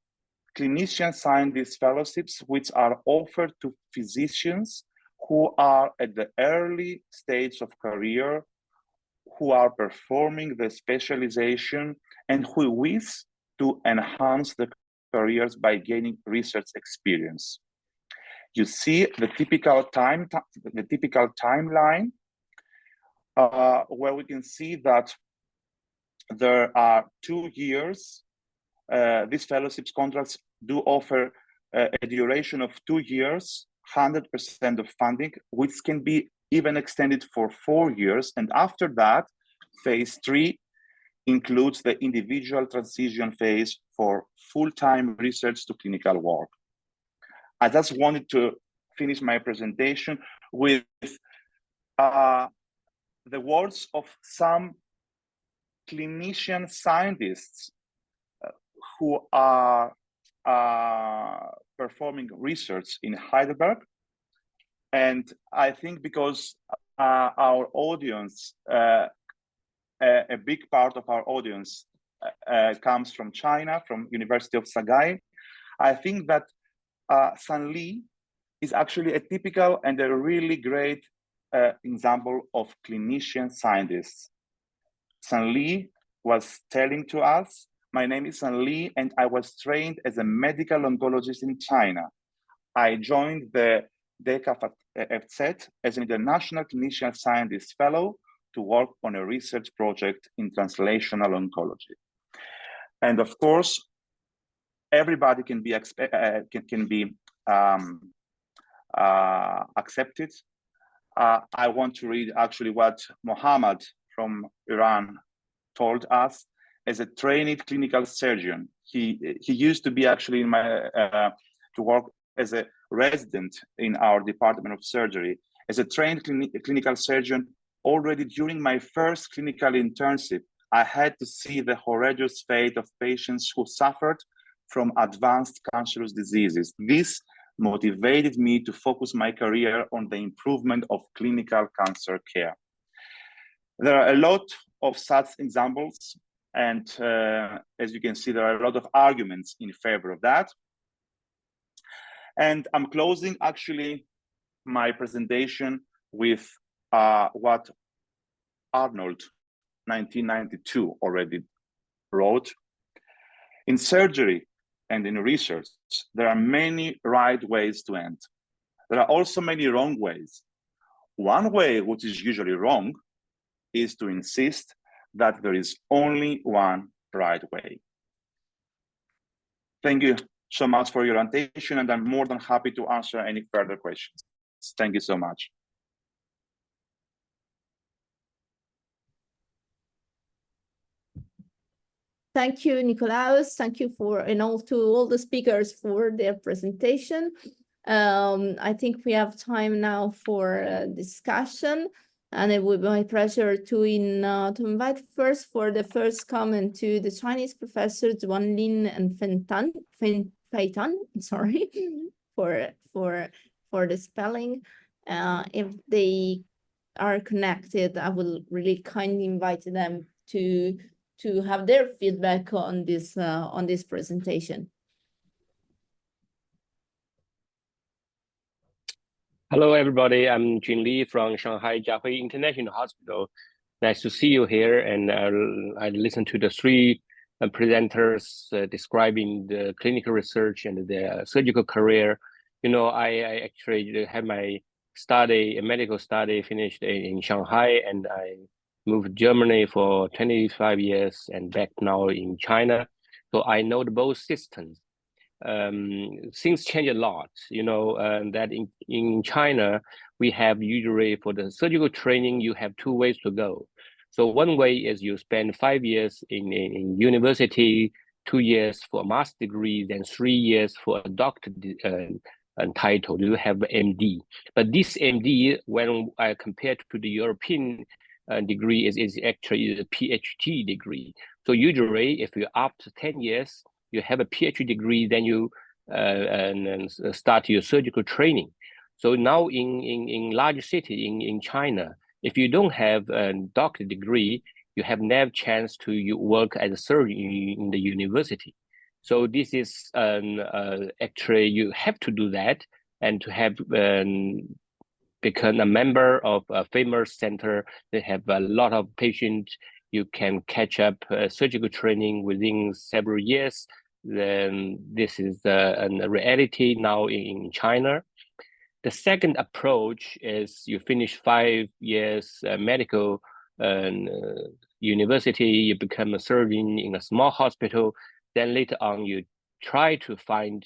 F: clinician scientist fellowships, which are offered to physicians who are at the early stage of career, who are performing the specialization, and who wish to enhance the careers by gaining research experience. You see the typical timeline, where we can see that there are 2 years. These fellowships contracts do offer a duration of 2 years, 100% of funding, which can be even extended for 4 years. And after that, phase 3 includes the individual transition phase for full-time research to clinical work. I just wanted to finish my presentation with the words of some clinician scientists who are performing research in Heidelberg. And I think because our audience, a big part of our audience comes from China, from University of Shanghai, I think that San Li is actually a typical and a really great example of clinician scientists. San Li was telling to us, "My name is San Li, and I was trained as a medical oncologist in China. I joined the DKFZ as an international clinician scientist fellow to work on a research project in translational oncology." And of course, everybody can be accepted. I want to read actually what Mohammed from Iran told us. As a trained clinical surgeon, he used to be actually in my to work as a resident in our department of surgery. As a trained clinical surgeon, already during my first clinical internship, I had to see the horrendous fate of patients who suffered from advanced cancerous diseases. This motivated me to focus my career on the improvement of clinical cancer care. There are a lot of such examples, and as you can see, there are a lot of arguments in favor of that. And I'm closing actually my presentation with what Arnold 1992 already wrote. In surgery and in research, there are many right ways to end. There are also many wrong ways. One way, which is usually wrong, is to insist that there is only one right way. Thank you so much for your attention, and I'm more than happy to answer any further questions. Thank you so much.
B: Thank you, Nikolaos. Thank you to all the speakers for their presentation. I think we have time now for discussion, and it will be my pleasure to invite first for the first comment to the Chinese professors Wanlin and Feitan. Sorry for the spelling. If they are connected, I will really kindly invite them to have their feedback on this presentation.
I: Hello, everybody. I'm Jin Li from Shanghai Jiahui International Hospital. Nice to see you here. And I listened to the three presenters describing the clinical research and the surgical career. You know, I actually had my study, a medical study, finished in Shanghai, and I moved to Germany for 25 years and back now in China. So I know both systems. Things change a lot, you know, that in China, we have usually for the surgical training, you have two ways to go. So one way is you spend 5 years in university, 2 years for a master's degree, then 3 years for a doctor title. You have MD. But this MD, when I compare to the European degree, is actually a PhD degree. So usually, if you're after 10 years, you have a PhD degree, then you start your surgical training. So now in large city in China, if you don't have a doctor degree, you have never chance to work as a surgeon in the university. So this is actually you have to do that, and to have become a member of a famous center that have a lot of patients. You can catch up surgical training within several years. Then this is a reality now in China. The second approach is you finish 5 years medical university, you become a surgeon in a small hospital. Then later on, you try to find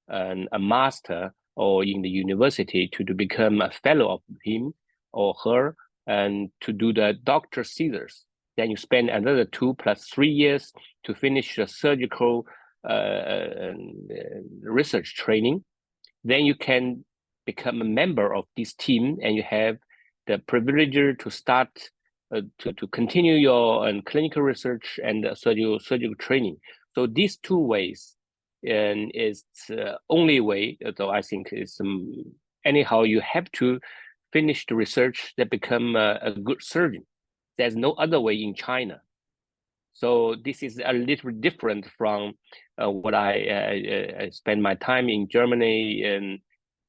I: a master or in the university to become a fellow of him or her and to do the doctor's thesis. Then you spend another 2 + 3 years to finish the surgical research training. Then you can become a member of this team, and you have the privilege to start to continue your clinical research and surgical training. So these two ways is the only way, though I think is anyhow you have to finish the research that become a good surgeon. There's no other way in China. So this is a little different from what I spend my time in Germany,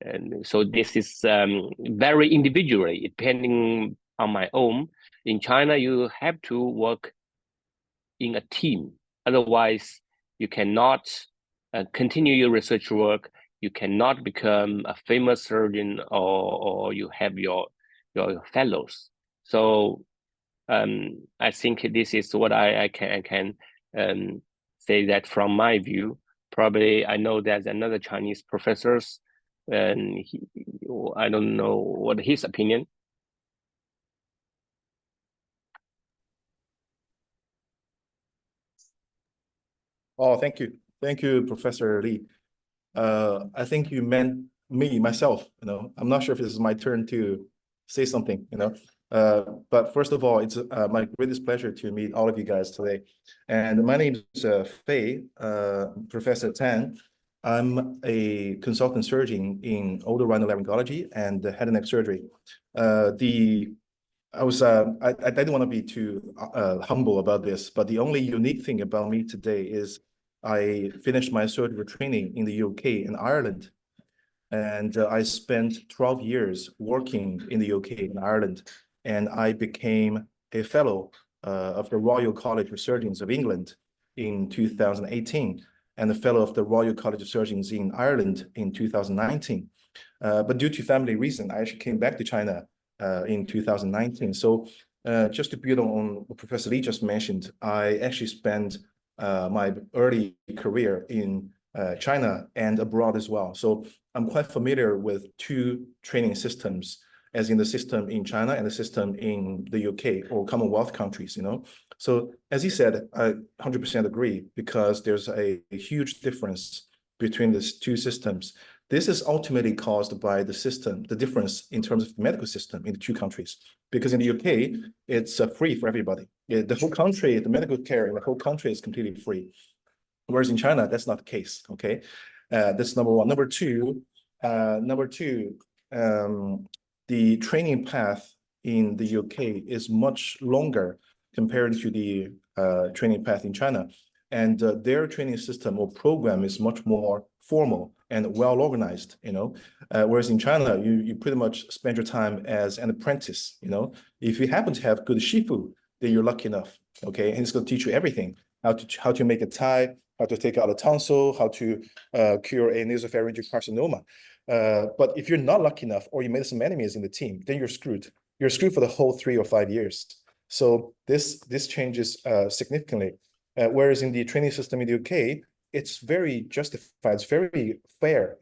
I: and so this is very individually depending on my own. In China, you have to work in a team. Otherwise, you cannot continue your research work. You cannot become a famous surgeon, or you have your fellows. So I think this is what I can say that from my view. probably I know there's another Chinese professors, and I don't know what his opinion.
J: Oh, thank you. Thank you, Professor Lee. I think you meant me, myself, I'm not sure if this is my turn to say something, but first of all, it's my greatest pleasure to meet all of you guys today. And my name is Fei, Professor Tan. I'm a consultant surgeon in otorhinolaryngology and head and neck surgery. I didn't want to be too humble about this, but the only unique thing about me today is I finished my surgical training in the UK and Ireland. And I spent 12 years working in the UK and Ireland. And I became a fellow of the Royal College of Surgeons of England in 2018, and a fellow of the Royal College of Surgeons in Ireland in 2019. But due to family reason, I actually came back to China in 2019. So just to build on what Professor Lee just mentioned, I actually spent my early career in China and abroad as well. So I'm quite familiar with two training systems, as in the system in China and the system in the UK or Commonwealth countries, So as he said, I 100% agree, because there's a huge difference between these two systems. This is ultimately caused by the difference in terms of the medical system in the two countries. Because in the UK, it's free for everybody. The whole country, the medical care in the whole country is completely free. Whereas in China, that's not the case, okay? That's number one. Number two, the training path in the UK is much longer compared to the training path in China. And their training system or program is much more formal and well-organized, whereas in China, you pretty much spend your time as an apprentice, If you happen to have good shifu, then you're lucky enough, okay? And it's going to teach you everything, how to make a tie, how to take out a tonsil, how to cure a nasopharyngeal carcinoma. But if you're not lucky enough, or you made some enemies in the team, then you're screwed. You're screwed for the whole 3 or 5 years. So this changes significantly. Whereas in the training system in the UK, it's very justified, it's very fair,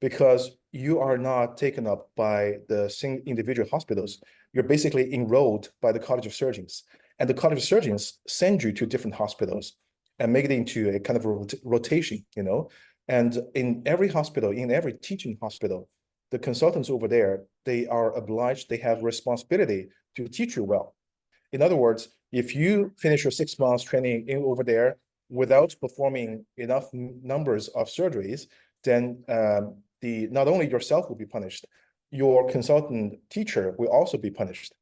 J: because you are not taken up by the individual hospitals. You're basically enrolled by the College of Surgeons. And the College of Surgeons send you to different hospitals and make it into a kind of a rotation, And in every hospital, in every teaching hospital, the consultants over there, they are obliged, they have responsibility to teach you well. In other words, if you finish your 6 months training over there without performing enough numbers of surgeries, then not only yourself will be punished, your consultant teacher will also be punished,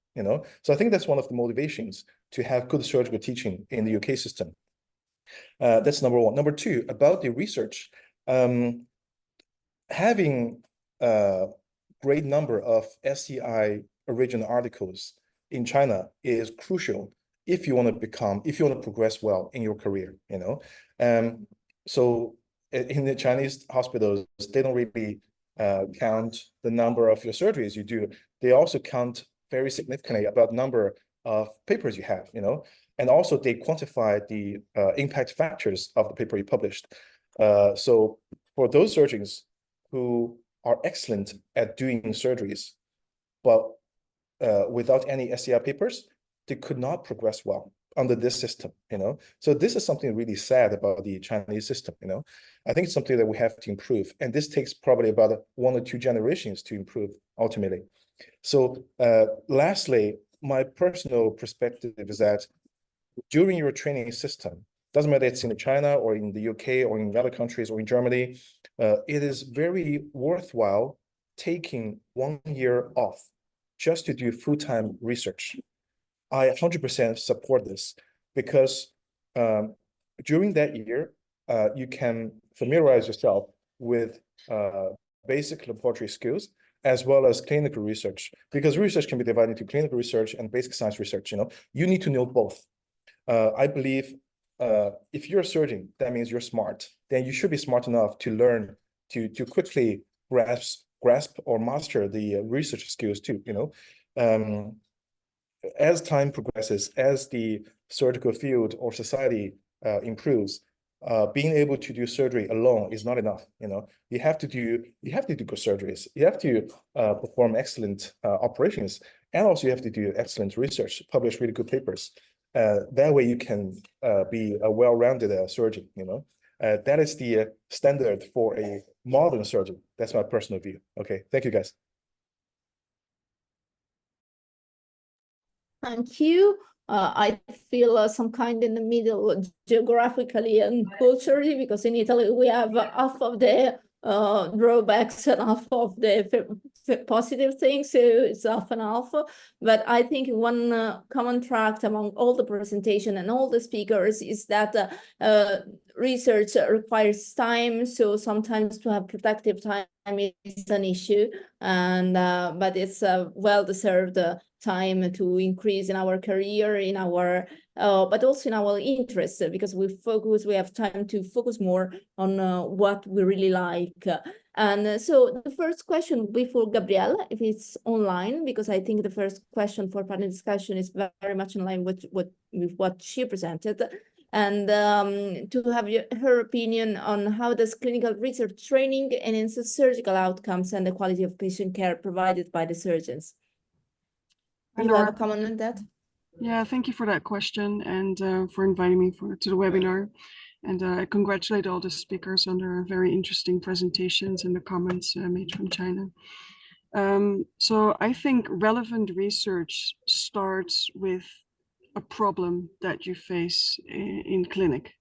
J: So I think that's one of the motivations to have good surgical teaching in the UK system. That's number one. Number two, about the research, having a great number of SCI original articles in China is crucial if you want to progress well in your career, So in the Chinese hospitals, they don't really count the number of your surgeries you do. They also count very significantly about number of papers you have, and also they quantify the impact factors of the paper you published. So for those surgeons who are excellent at doing surgeries, but without any SCI papers, they could not progress well under this system, So this is something really sad about the Chinese system, I think it's something that we have to improve. And this takes probably about 1 or 2 generations to improve ultimately. So lastly, my personal perspective is that during your training system, doesn't matter it's in China or in the UK or in other countries or in Germany, it is very worthwhile taking 1 year off just to do full-time research. I 100% support this, because during that year, you can familiarize yourself with basic laboratory skills as well as clinical research, because research can be divided into clinical research and basic science research. You need to know both. I believe if you're a surgeon, that means you're smart. Then you should be smart enough to learn to quickly grasp or master the research skills too. As time progresses, as the surgical field or society improves, being able to do surgery alone is not enough. You have to do good surgeries. You have to perform excellent operations, and also you have to do excellent research, publish really good papers. That way you can be a well-rounded surgeon. That is the standard for a modern surgeon. That's my personal view. Okay, thank you, guys.
B: Thank you. I feel some kind in the middle geographically and culturally, because in Italy we have half of the drawbacks and half of the positive things, so it's half and half. But I think one common tract among all the presentation and all the speakers is that research requires time, so sometimes to have productive time is an issue, and but it's a well-deserved time to increase in our career, in our but also in our interests, because we have time to focus more on what we really like. And so the first question will be for Gabrielle, if it's online, because I think the first question for panel discussion is very much in line with what she presented. And to have her opinion on how does clinical research training enhances surgical outcomes and the quality of patient care provided by the surgeons. Do you have a comment on that?
D: Yeah, thank you for that question, and for inviting me to the webinar. And I congratulate all the speakers on their very interesting presentations and the comments made from China. So I think relevant research starts with a problem that you face in clinic.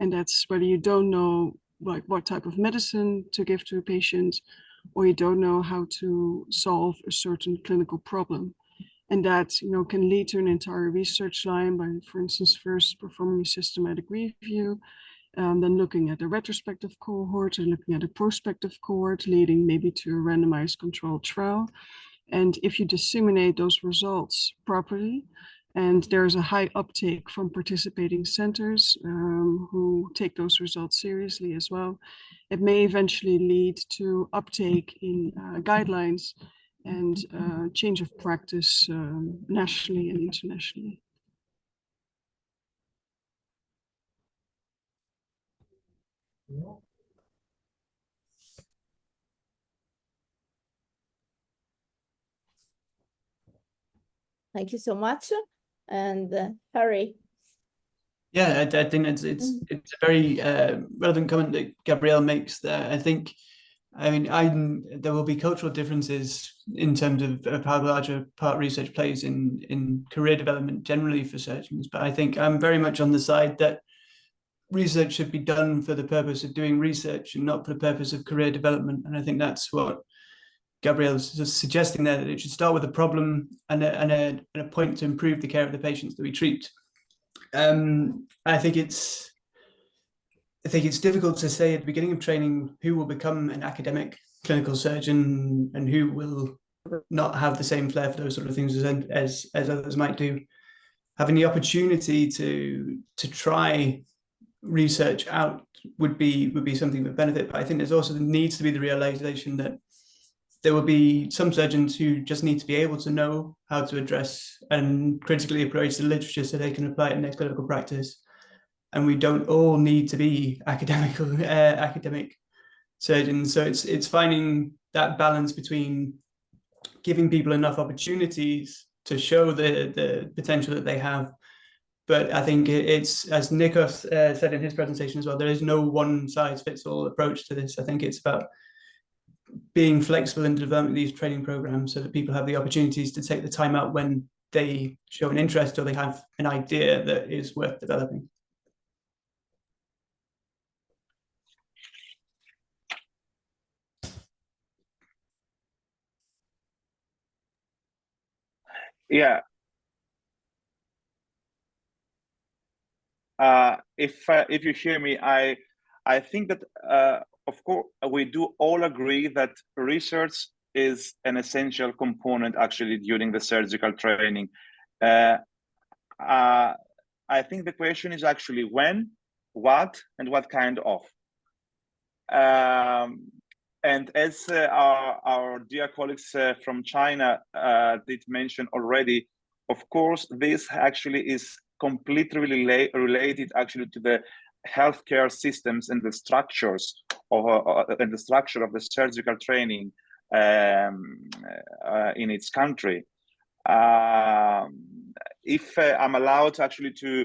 D: And that's whether you don't know what type of medicine to give to a patient, or you don't know how to solve a certain clinical problem. And that can lead to an entire research line by, for instance, first performing a systematic review, then looking at a retrospective cohort and looking at a prospective cohort, leading maybe to a randomized controlled trial. And if you disseminate those results properly, and there's a high uptake from participating centers who take those results seriously as well, it may eventually lead to uptake in guidelines and change of practice nationally and internationally.
B: Thank you so much. And Harry.
C: Yeah, I think it's a very relevant comment that Gabrielle makes there. I think, there will be cultural differences in terms of how large a part research plays in career development generally for surgeons. But I think I'm very much on the side that research should be done for the purpose of doing research and not for the purpose of career development. And I think that's what Gabrielle is just suggesting there, that it should start with a problem and a point to improve the care of the patients that we treat. I think it's difficult to say at the beginning of training who will become an academic clinical surgeon and who will not have the same flair for those sort of things as others might do. Having the opportunity to try research out would be something that benefit. But I think there's also needs to be the realization that there will be some surgeons who just need to be able to know how to address and critically approach the literature so they can apply it in their clinical practice. And we don't all need to be academic surgeons. So it's finding that balance between giving people enough opportunities to show the potential that they have. But I think it's, as Nikos said in his presentation as well, there is no one size fits all approach to this. I think it's about being flexible in developing these training programs so that people have the opportunities to take the time out when they show an interest or they have an idea that is worth developing.
F: Yeah. If you hear me, I think that of course we do all agree that research is an essential component actually during the surgical training. I think the question is actually when, what, and what kind of. And as our dear colleagues from China did mention already, of course, this actually is completely related actually to the healthcare systems and the structures and the structure of the surgical training in its country. If I'm allowed actually to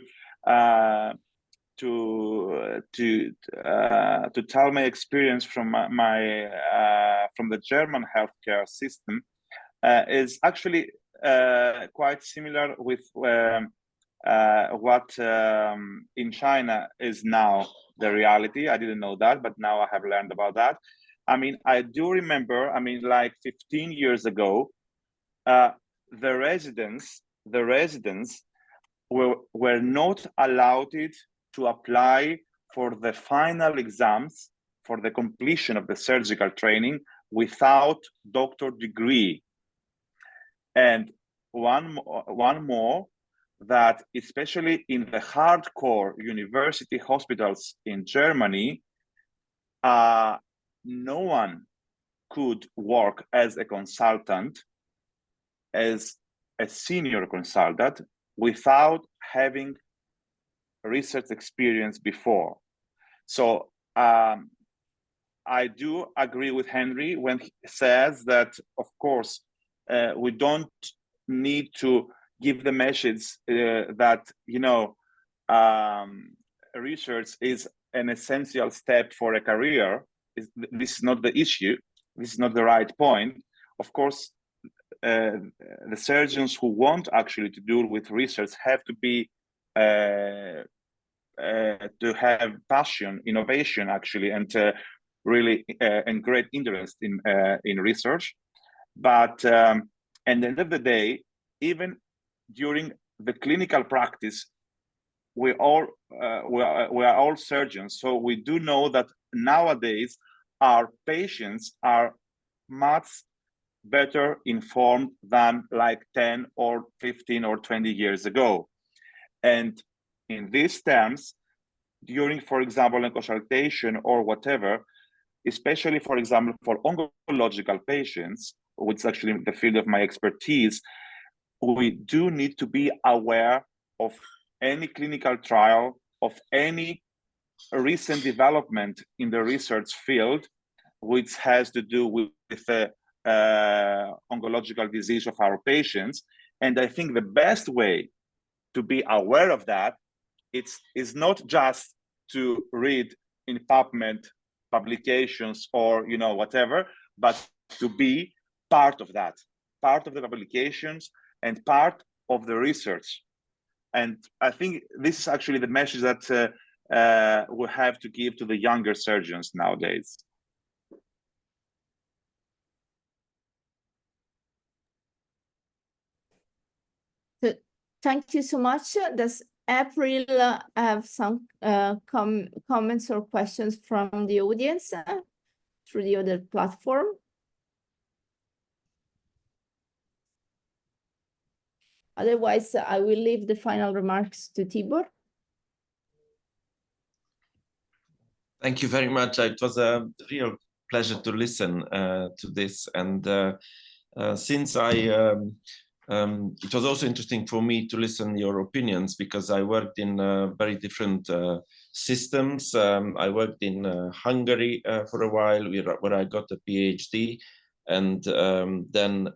F: tell my experience from from the German healthcare system, is actually quite similar with what in China is now the reality. I didn't know that, but now I have learned about that. I mean, I do remember, I mean, like 15 years ago, the residents were not allowed to apply for the final exams for the completion of the surgical training without doctor degree. And one more, that especially in the hardcore university hospitals in Germany, no one could work as a consultant, as a senior consultant, without having research experience before. So I do agree with Henry when he says that, of course, we don't need to give the message that, you know, research is an essential step for a career. This is not the issue. This is not the right point. Of course, the surgeons who want actually to do with research have to be to have passion, innovation actually, and really and great interest in research. But at the end of the day, even during the clinical practice, we are all surgeons, so we do know that nowadays our patients are much better informed than like 10 or 15 or 20 years ago. And in these terms, during, for example, a consultation or whatever, especially, for example, for oncological patients, which is actually the field of my expertise, we do need to be aware of any clinical trial, of any recent development in the research field, which has to do with the oncological disease of our patients. And I think the best way to be aware of that is not just to read in PubMed publications or, you know, whatever, but to be part of that, part of the publications and part of the research. And I think this is actually the message that we have to give to the younger surgeons nowadays.
B: So, thank you so much. Does April have some comments or questions from the audience through the other platform? Otherwise, I will leave the final remarks to Tibor.
A: Thank you very much. It was a real pleasure to listen to this. And since it was also interesting for me to listen to your opinions, because I worked in very different systems. I worked in Hungary for a while, where I got a PhD. And then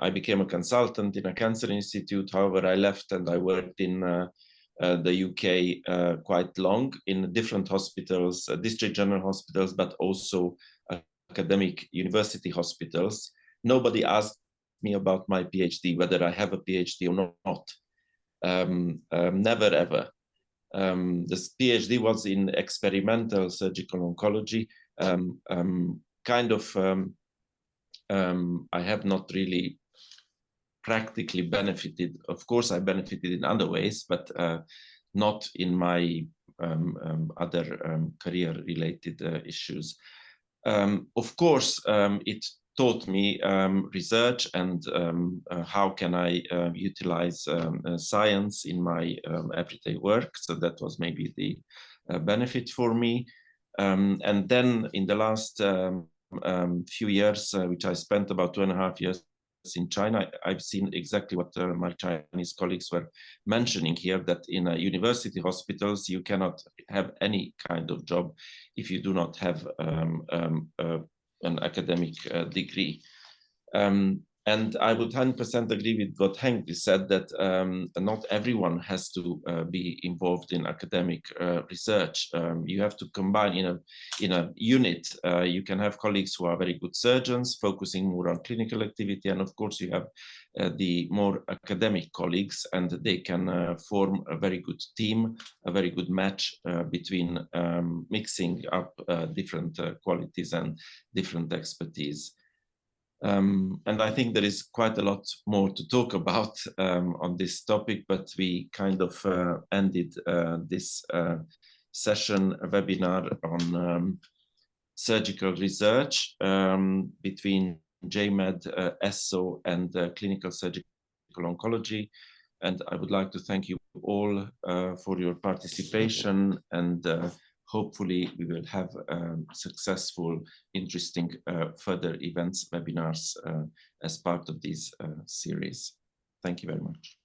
A: I became a consultant in a cancer institute. However, I left and I worked in the UK quite long in different hospitals, district general hospitals, but also academic university hospitals. Nobody asked me about my PhD, whether I have a PhD or not. Never ever. This PhD was in experimental surgical oncology. I have not really practically benefited. Of course, I benefited in other ways, but not in my other career-related issues. Of course, it taught me research and how can I utilize science in my everyday work. So that was maybe the benefit for me. And then in the last few years, which I spent about 2.5 years in China. I've seen exactly what my Chinese colleagues were mentioning here, that in university hospitals, you cannot have any kind of job if you do not have an academic degree. And I would 100% agree with what Henk said, that not everyone has to be involved in academic research. You have to combine in a unit. You can have colleagues who are very good surgeons, focusing more on clinical activity, and of course you have the more academic colleagues, and they can form a very good team, a very good match between mixing up different qualities and different expertise. And I think there is quite a lot more to talk about on this topic, but we kind of ended this session, a webinar on surgical research between JMED, ESSO, and clinical surgical oncology. And I would like to thank you all for your participation, and hopefully we will have successful, interesting further events, webinars as part of this series. Thank you very much.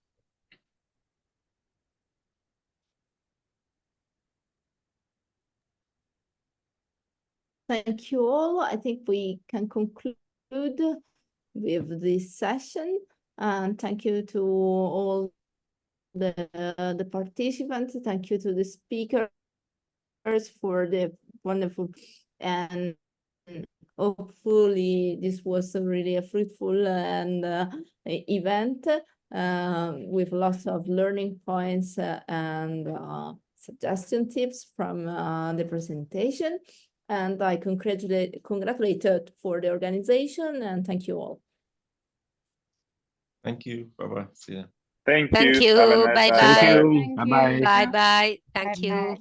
B: Thank you all. I think we can conclude with this session. And thank you to all the participants. Thank you to the speakers for the wonderful, and hopefully this was really a fruitful and event with lots of learning points and suggestion tips from the presentation. And I congratulate for the organization, and thank you all.
A: Thank you. Bye-bye. See you.
F: Thank
G: Thank
F: you.
G: you.
F: Have a nice
G: Bye
F: day.
G: bye.
I: Thank you. Bye bye.
G: Bye bye. Thank you.
E: Bye.